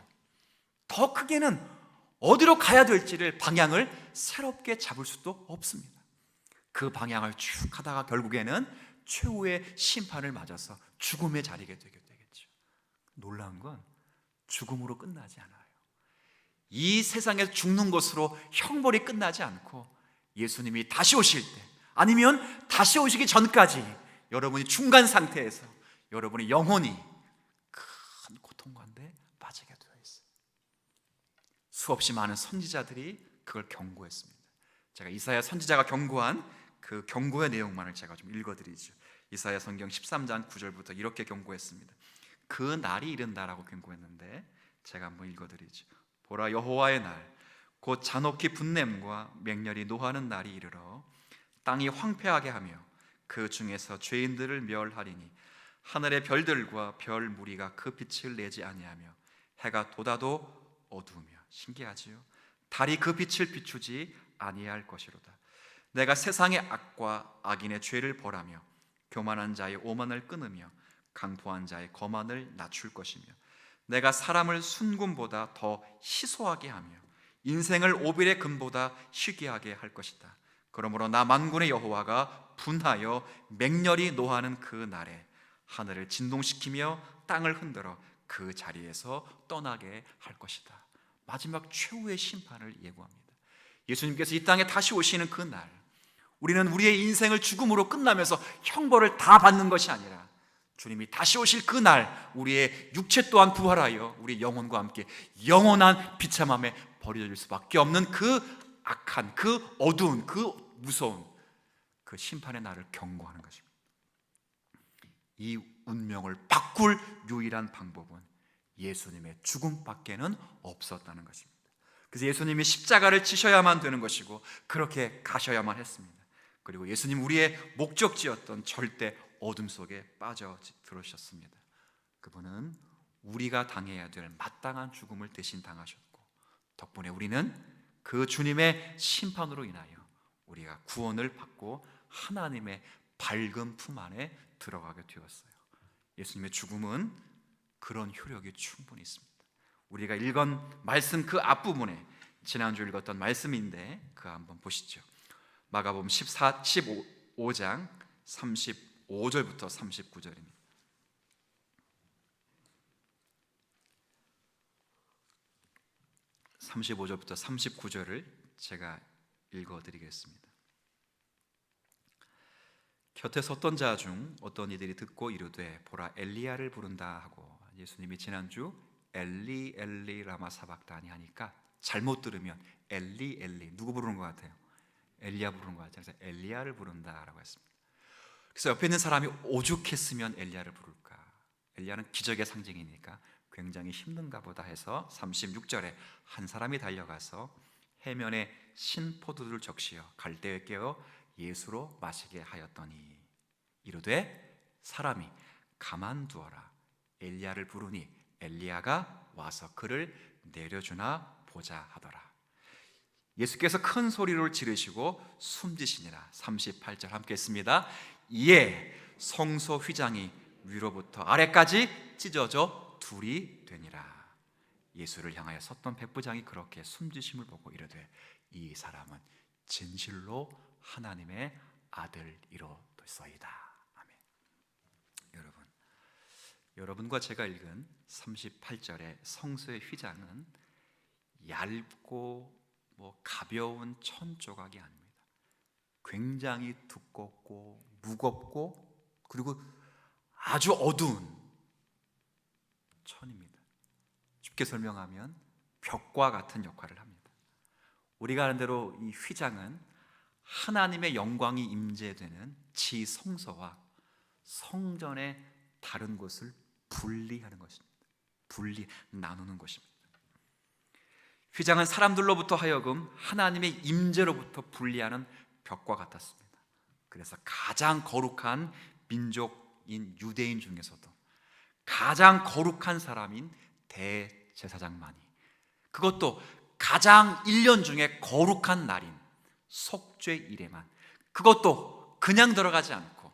더 크게는 어디로 가야 될지를 방향을 새롭게 잡을 수도 없습니다. 그 방향을 쭉 하다가 결국에는 최후의 심판을 맞아서 죽음의 자리에 되게 되겠죠. 놀라운 건 죽음으로 끝나지 않아요. 이 세상에서 죽는 것으로 형벌이 끝나지 않고 예수님이 다시 오실 때, 아니면 다시 오시기 전까지 여러분이 중간 상태에서 여러분이 영혼이 큰 고통 가운데 빠지게 되어 있어요. 수없이 많은 선지자들이 그걸 경고했습니다. 제가 이사야 선지자가 경고한 그 경고의 내용만을 제가 좀 읽어드리죠. 이사야 성경 13장 9절부터 이렇게 경고했습니다. 그 날이 이른다라고 경고했는데 제가 한번 읽어드리죠. 보라, 여호와의 날, 곧 잔혹히 분냄과 맹렬히 노하는 날이 이르러 땅이 황폐하게 하며 그 중에서 죄인들을 멸하리니 하늘의 별들과 별 무리가 그 빛을 내지 아니하며 해가 돋아도 어두우며. 신기하지요? 달이 그 빛을 비추지 아니할 것이로다. 내가 세상의 악과 악인의 죄를 벌하며 교만한 자의 오만을 끊으며 강포한 자의 거만을 낮출 것이며 내가 사람을 순금보다 더 희소하게 하며 인생을 오빌의 금보다 희게 하게 할 것이다. 그러므로 나 만군의 여호와가 분하여 맹렬히 노하는 그 날에 하늘을 진동시키며 땅을 흔들어 그 자리에서 떠나게 할 것이다. 마지막 최후의 심판을 예고합니다. 예수님께서 이 땅에 다시 오시는 그 날, 우리는 우리의 인생을 죽음으로 끝나면서 형벌을 다 받는 것이 아니라 주님이 다시 오실 그 날 우리의 육체 또한 부활하여 우리 영혼과 함께 영원한 비참함에 버려질 수밖에 없는 그 악한, 그 어두운, 그 무서운 그 심판의 날을 경고하는 것입니다. 이 운명을 바꿀 유일한 방법은 예수님의 죽음밖에는 없었다는 것입니다. 그래서 예수님이 십자가를 지셔야만 되는 것이고 그렇게 가셔야만 했습니다. 그리고 예수님 우리의 목적지였던 절대 어둠 속에 빠져 들어오셨습니다. 그분은 우리가 당해야 될 마땅한 죽음을 대신 당하셨고 덕분에 우리는 그 주님의 심판으로 인하여 우리가 구원을 받고 하나님의 밝은 품 안에 들어가게 되었어요. 예수님의 죽음은 그런 효력이 충분히 있습니다. 우리가 읽은 말씀 그 앞부분에 지난주 읽었던 말씀인데 그거 한번 보시죠. 마가복음 15장 35절부터 39절입니다. 35절부터 39절을 제가 읽어드리겠습니다. 곁에 섰던 자 중 어떤 이들이 듣고 이르되 보라 엘리야를 부른다 하고, 예수님이 지난주 엘리 엘리 라마 사박다니 하니까 잘못 들으면 엘리 엘리 누구 부르는 것 같아요? 엘리야 부르는 것 같아요. 그래서 엘리야를 부른다라고 했습니다. 그래서 옆에 있는 사람이 오죽했으면 엘리야를 부를까? 엘리야는 기적의 상징이니까 굉장히 힘든가 보다 해서 36절에 한 사람이 달려가서 해면에 신 포도주를 적시어 갈대에 깨어 예수로 마시게 하였더니 이르되 사람이 가만두어라 엘리야를 부르니 엘리야가 와서 그를 내려주나 보자 하더라. 예수께서 큰 소리를 지르시고 숨지시니라. 38절 함께 했습니다. 이에 성소 휘장이 위로부터 아래까지 찢어져 둘이 되니라. 예수를 향하여 섰던 백부장이 그렇게 숨지심을 보고 이르되 이 사람은 진실로 하나님의 아들이로소이다. 아멘. 여러분과 제가 읽은 38절의 성소의 휘장은 얇고 가벼운 천 조각이 아닙니다. 굉장히 두껍고 무겁고 그리고 아주 어두운 천입니다. 쉽게 설명하면 벽과 같은 역할을 합니다. 우리가 아는 대로 이 휘장은 하나님의 영광이 임재되는 지성소와 성전의 다른 곳을 분리하는 것입니다. 나누는 것입니다. 휘장은 사람들로부터 하여금 하나님의 임재로부터 분리하는 벽과 같았습니다. 그래서 가장 거룩한 민족인 유대인 중에서도 가장 거룩한 사람인 대제사장만이, 그것도 가장 1년 중에 거룩한 날인 속죄일에만, 그것도 그냥 들어가지 않고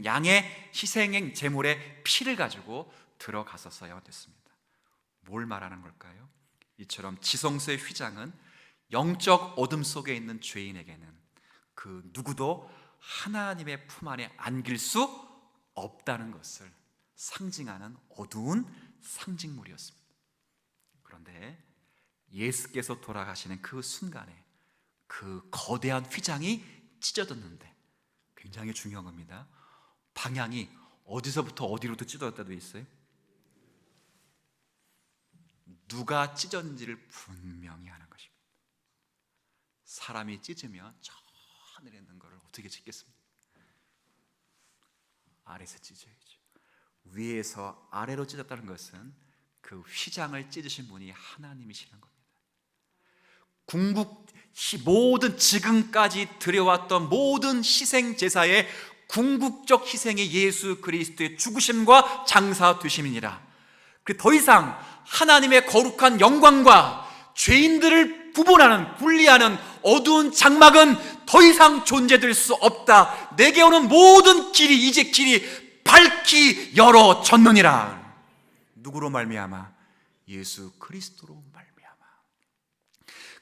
양의 희생 제물의 피를 가지고 들어갔었어야 됐습니다. 뭘 말하는 걸까요? 이처럼 지성소의 휘장은 영적 어둠 속에 있는 죄인에게는 그 누구도 하나님의 품 안에 안길 수 없다는 것을 상징하는 어두운 상징물이었습니다. 그런데 예수께서 돌아가시는 그 순간에 그 거대한 휘장이 찢어졌는데, 굉장히 중요한 겁니다. 방향이 어디서부터 어디로도 찢어졌다도 있어요. 누가 찢었는지를 분명히 하는 것입니다. 사람이 찢으면 저 하늘에 있는 것을 어떻게 찢겠습니까? 아래에서 찢어야죠. 위에서 아래로 찢었다는 것은 그 휘장을 찢으신 분이 하나님이시는 겁니다. 모든 지금까지 드려왔던 모든 희생 제사의 궁극적 희생이 예수 그리스도의 죽으심과 장사되심이니라. 더 이상 하나님의 거룩한 영광과 죄인들을 구분하는, 분리하는 어두운 장막은 더 이상 존재될 수 없다. 내게 오는 모든 길이 이제 길이 밝히 열어졌느니라. 누구로 말미암아? 예수 그리스도로 말미암아.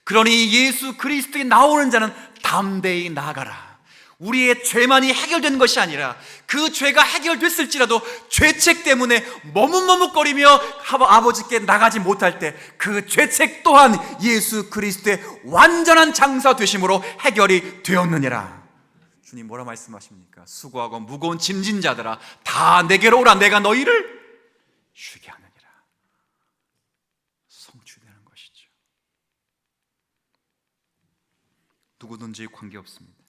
그러니 예수 그리스도에 나오는 자는 담대히 나아가라. 우리의 죄만이 해결된 것이 아니라 그 죄가 해결됐을지라도 죄책 때문에 머뭇머뭇거리며 아버지께 나가지 못할 때 그 죄책 또한 예수 그리스도의 완전한 장사 되심으로 해결이 되었느니라. 주님 뭐라 말씀하십니까? 수고하고 무거운 짐진 자들아 다 내게로 오라. 내가 너희를 쉬게 하느니라. 성취되는 것이죠. 누구든지 관계없습니다.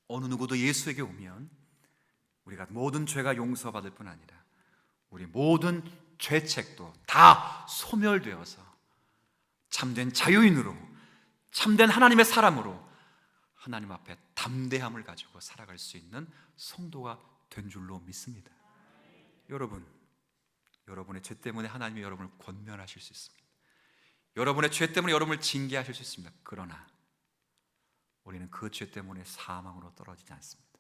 어느 누구도 예수에게 오면 우리가 모든 죄가 용서받을 뿐 아니라 우리 모든 죄책도 다 소멸되어서 참된 자유인으로, 참된 하나님의 사람으로 하나님 앞에 담대함을 가지고 살아갈 수 있는 성도가 된 줄로 믿습니다. 여러분, 여러분의 죄 때문에 하나님이 여러분을 권면하실 수 있습니다. 여러분의 죄 때문에 여러분을 징계하실 수 있습니다. 그러나 우리는 그 죄 때문에 사망으로 떨어지지 않습니다.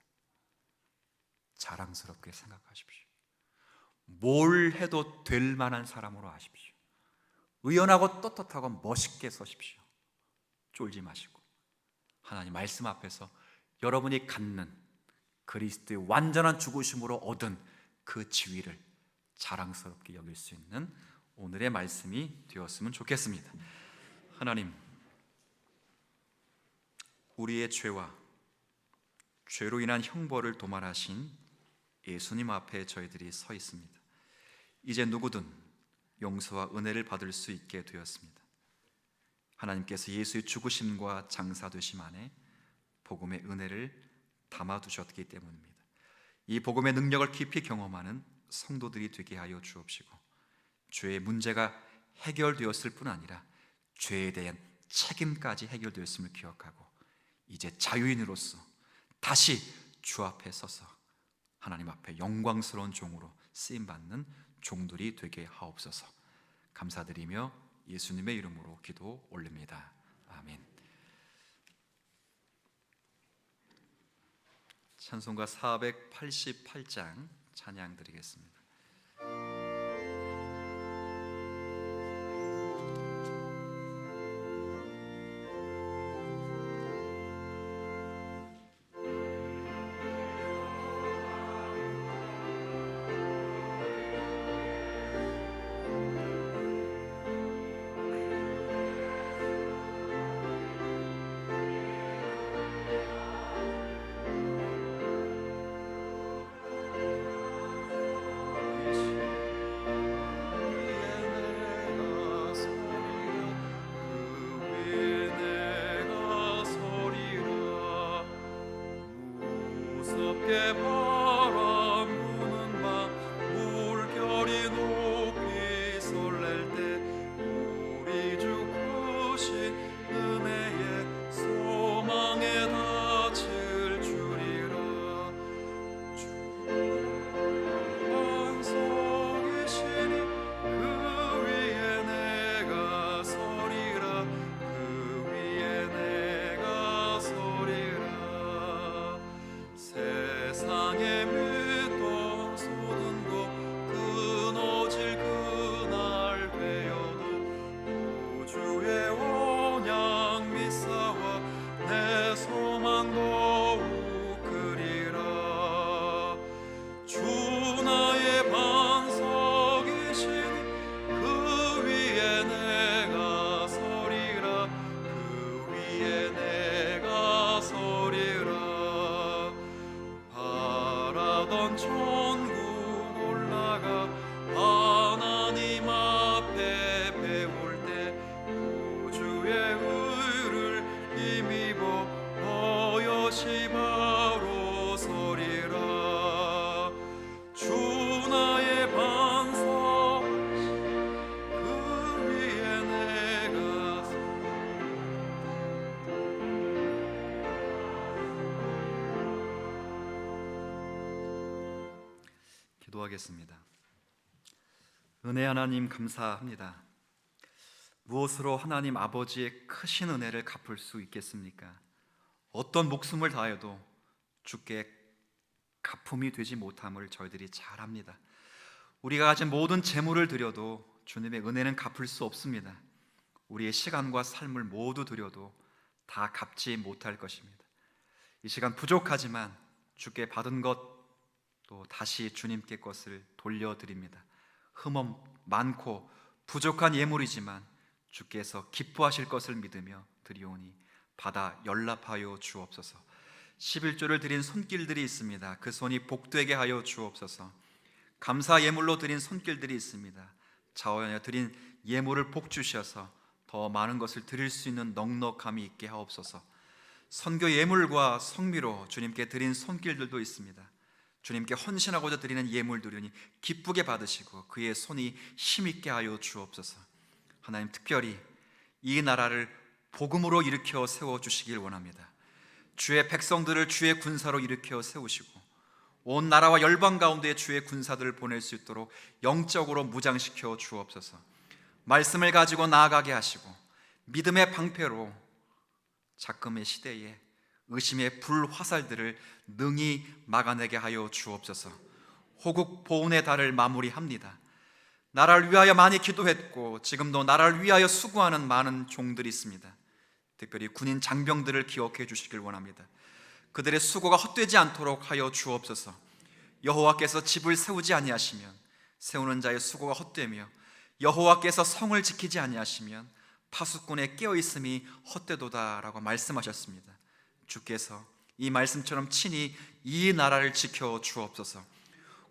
자랑스럽게 생각하십시오. 뭘 해도 될 만한 사람으로 하십시오. 의연하고 떳떳하고 멋있게 서십시오. 쫄지 마시고 하나님 말씀 앞에서 여러분이 갖는 그리스도의 완전한 죽으심으로 얻은 그 지위를 자랑스럽게 여길 수 있는 오늘의 말씀이 되었으면 좋겠습니다. 하나님, 우리의 죄와 죄로 인한 형벌을 도말하신 예수님 앞에 저희들이 서 있습니다. 이제 누구든 용서와 은혜를 받을 수 있게 되었습니다. 하나님께서 예수의 죽으심과 장사되심 안에 복음의 은혜를 담아두셨기 때문입니다. 이 복음의 능력을 깊이 경험하는 성도들이 되게 하여 주옵시고 죄의 문제가 해결되었을 뿐 아니라 죄에 대한 책임까지 해결되었음을 기억하고 이제 자유인으로서 다시 주 앞에 서서 하나님 앞에 영광스러운 종으로 쓰임받는 종들이 되게 하옵소서. 감사드리며 예수님의 이름으로 기도 올립니다. 아멘. 찬송가 488장 찬양 드리겠습니다. 바람 부는 밤 물결이 높이 설렐 때 우리 주 크신 은혜의 소망에 닿을 줄이라. 주 반석이시니 그 위에 내가 서리라. 그 위에 내가 서리라. 세상에 묻던 쏟은 것 끊어질 그날 되어도 우주의 언약 미사와 내 소망 더욱 크리라. 주 나의 반석이시니 그 위에 내가 서리라. 그 위에 내가 서리라. 바라던 천국 올라가 하나님 앞에 배울 때 우주의 의를 힘입어 어여시 바로 서리라. 주 나의 반석 그 위에 내가 기도하겠습니다. 은혜 하나님 감사합니다. 무엇으로 하나님 아버지의 크신 은혜를 갚을 수 있겠습니까? 어떤 목숨을 다해도 주께 갚음이 되지 못함을 저희들이 잘 압니다. 우리가 가진 모든 재물을 드려도 주님의 은혜는 갚을 수 없습니다. 우리의 시간과 삶을 모두 드려도 다 갚지 못할 것입니다. 이 시간 부족하지만 주께 받은 것 또 다시 주님께 것을 돌려드립니다. 흠없 많고 부족한 예물이지만 주께서 기뻐하실 것을 믿으며 드리오니 받아 연락하여 주옵소서. 11조를 드린 손길들이 있습니다. 그 손이 복되게 하여 주옵소서. 감사 예물로 드린 손길들이 있습니다. 자원하여 드린 예물을 복 주셔서 더 많은 것을 드릴 수 있는 넉넉함이 있게 하옵소서. 선교 예물과 성미로 주님께 드린 손길들도 있습니다. 주님께 헌신하고자 드리는 예물들이니 기쁘게 받으시고 그의 손이 힘있게 하여 주옵소서. 하나님, 특별히 이 나라를 복음으로 일으켜 세워주시길 원합니다. 주의 백성들을 주의 군사로 일으켜 세우시고 온 나라와 열방 가운데 주의 군사들을 보낼 수 있도록 영적으로 무장시켜 주옵소서. 말씀을 가지고 나아가게 하시고 믿음의 방패로 작금의 시대에 의심의 불화살들을 능히 막아내게 하여 주옵소서. 호국 보훈의 달을 마무리합니다. 나라를 위하여 많이 기도했고 지금도 나라를 위하여 수고하는 많은 종들이 있습니다. 특별히 군인 장병들을 기억해 주시길 원합니다. 그들의 수고가 헛되지 않도록 하여 주옵소서. 여호와께서 집을 세우지 아니하시면 세우는 자의 수고가 헛되며 여호와께서 성을 지키지 아니하시면 파수꾼의 깨어있음이 헛되도다라고 말씀하셨습니다. 주께서 이 말씀처럼 친히 이 나라를 지켜 주옵소서.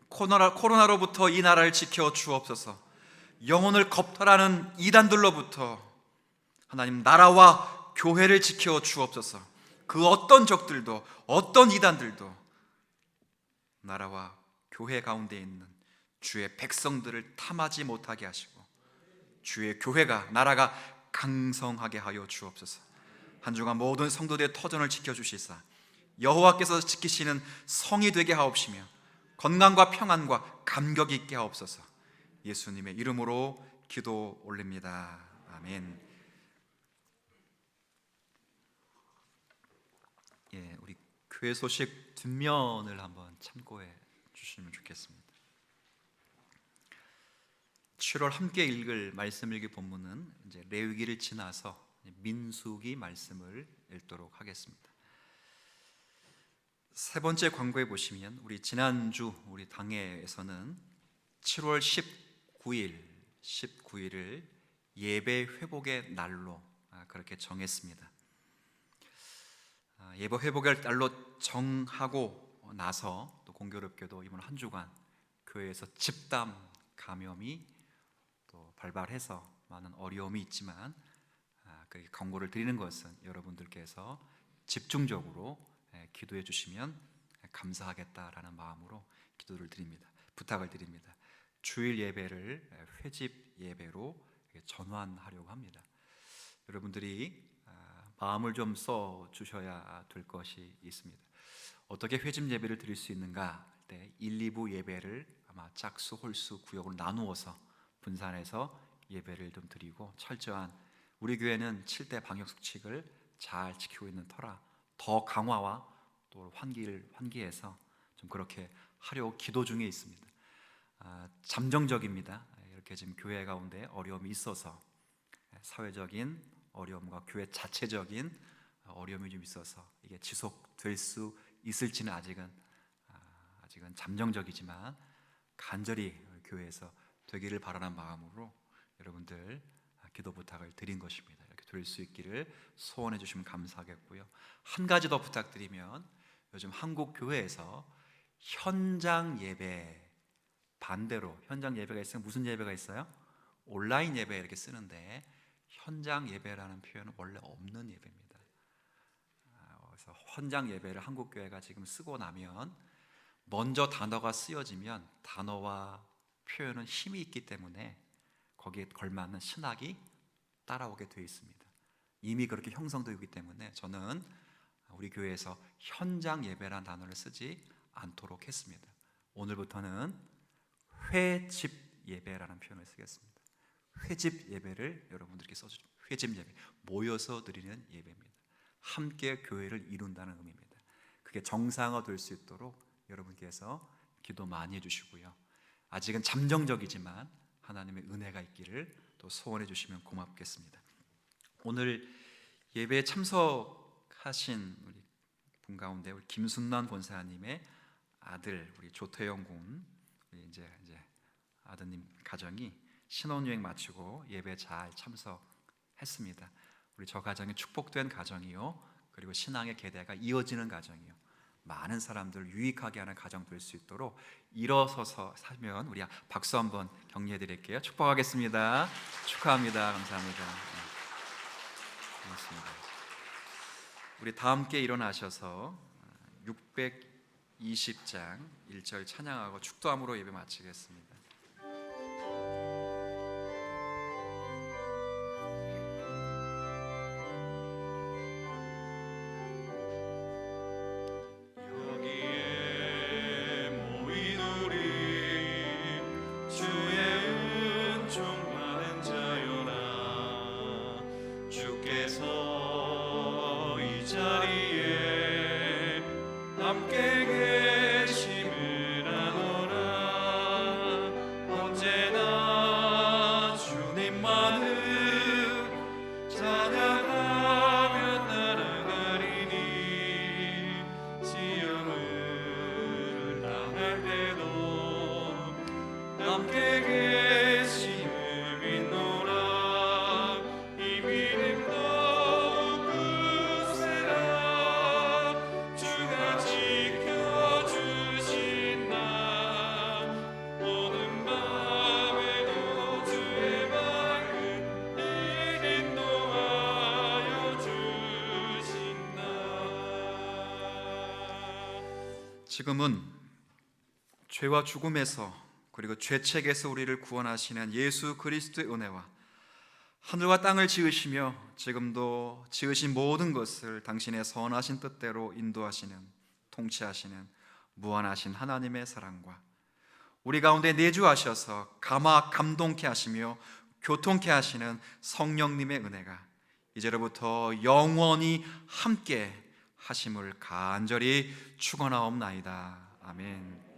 코로나로부터 이 나라를 지켜 주옵소서. 영혼을 겁탈하는 이단들로부터 하나님 나라와 교회를 지켜 주옵소서. 그 어떤 적들도 어떤 이단들도 나라와 교회 가운데 있는 주의 백성들을 탐하지 못하게 하시고 주의 교회가 나라가 강성하게 하여 주옵소서. 한 주간 모든 성도들의 터전을 지켜주시사 여호와께서 지키시는 성이 되게 하옵시며 건강과 평안과 감격이 있게 하옵소서. 예수님의 이름으로 기도 올립니다. 아멘. 우리 교회 소식 뒷면을 한번 참고해 주시면 좋겠습니다. 7월 함께 읽을 말씀 읽기 본문은 이제 레위기를 지나서 민수기 말씀을 읽도록 하겠습니다. 세 번째 광고에 보시면 우리 지난주 우리 당회에서는 7월 19일을 예배 회복의 날로 그렇게 정했습니다. 예배 회복의 날로 정하고 나서 또 공교롭게도 이번 한 주간 교회에서 집단 감염이 또 발발해서 많은 어려움이 있지만 그 광고를 드리는 것은 여러분들께서 집중적으로 기도해 주시면 감사하겠다라는 마음으로 기도를 드립니다. 부탁을 드립니다. 주일 예배를 회집 예배로 전환하려고 합니다. 여러분들이 마음을 좀 써 주셔야 될 것이 있습니다. 어떻게 회집 예배를 드릴 수 있는가? 1, 2부 예배를 아마 짝수, 홀수, 구역으로 나누어서 분산해서 예배를 좀 드리고 철저한 우리 교회는 7대 방역 수칙을 잘 지키고 있는 터라 더 강화와 또 환기해서 좀 그렇게 하려고 기도 중에 있습니다. 잠정적입니다. 이렇게 지금 교회 가운데 어려움이 있어서 사회적인 어려움과 교회 자체적인 어려움이 좀 있어서 이게 지속될 수 있을지는 아직은 잠정적이지만 간절히 교회에서 되기를 바라는 마음으로 여러분들 기도 부탁을 드린 것입니다. 이렇게 될 수 있기를 소원해 주시면 감사하겠고요. 한 가지 더 부탁드리면 요즘 한국 교회에서 현장 예배 반대로 현장 예배가 있으면 무슨 예배가 있어요? 온라인 예배 이렇게 쓰는데 현장 예배라는 표현은 원래 없는 예배입니다. 그래서 현장 예배를 한국 교회가 지금 쓰고 나면 먼저 단어가 쓰여지면 단어와 표현은 힘이 있기 때문에 거기에 걸맞는 신학이 따라오게 되어 있습니다. 이미 그렇게 형성되어 있기 때문에 저는 우리 교회에서 현장 예배라는 단어를 쓰지 않도록 했습니다. 오늘부터는 회집 예배라는 표현을 쓰겠습니다. 회집 예배를 여러분들께 써주죠. 회집 예배, 모여서 드리는 예배입니다. 함께 교회를 이룬다는 의미입니다. 그게 정상화될 수 있도록 여러분께서 기도 많이 해주시고요. 아직은 잠정적이지만 하나님의 은혜가 있기를 또 소원해 주시면 고맙겠습니다. 오늘 예배에 참석하신 우리 분 가운데 우리 김순란 본사님의 아들 우리 조태영 군, 우리 이제 아드님 가정이 신혼여행 마치고 예배 잘 참석했습니다. 우리 저 가정이 축복된 가정이요, 그리고 신앙의 계대가 이어지는 가정이요, 많은 사람들을 유익하게 하는 가정 될 수 있도록 일어서서 살면 우리 박수 한번 격려해 드릴게요. 축복하겠습니다. 축하합니다. 감사합니다. 고맙습니다. 우리 다 함께 일어나셔서 620장 1절 찬양하고 축도함으로 예배 마치겠습니다. 여기에 모인 우리 주의 은총 받은 자여라. 주께서 이 자리에 함께 계심을 아노라. 언제나 주님만을 찬양하며 나아가리니 지형을 당할 때도 함께 계심을 믿노라. 이 믿음 더욱 굳세라. 주가 지켜주신 나 오는 밤에도 주의 밝은 일 인도하여 주신다. 지금은 죄와 죽음에서 그리고 죄책에서 우리를 구원하시는 예수 그리스도의 은혜와 하늘과 땅을 지으시며 지금도 지으신 모든 것을 당신의 선하신 뜻대로 인도하시는, 통치하시는 무한하신 하나님의 사랑과 우리 가운데 내주하셔서 감동케 하시며 교통케 하시는 성령님의 은혜가 이제로부터 영원히 함께 하심을 간절히 축원하옵나이다. 아멘.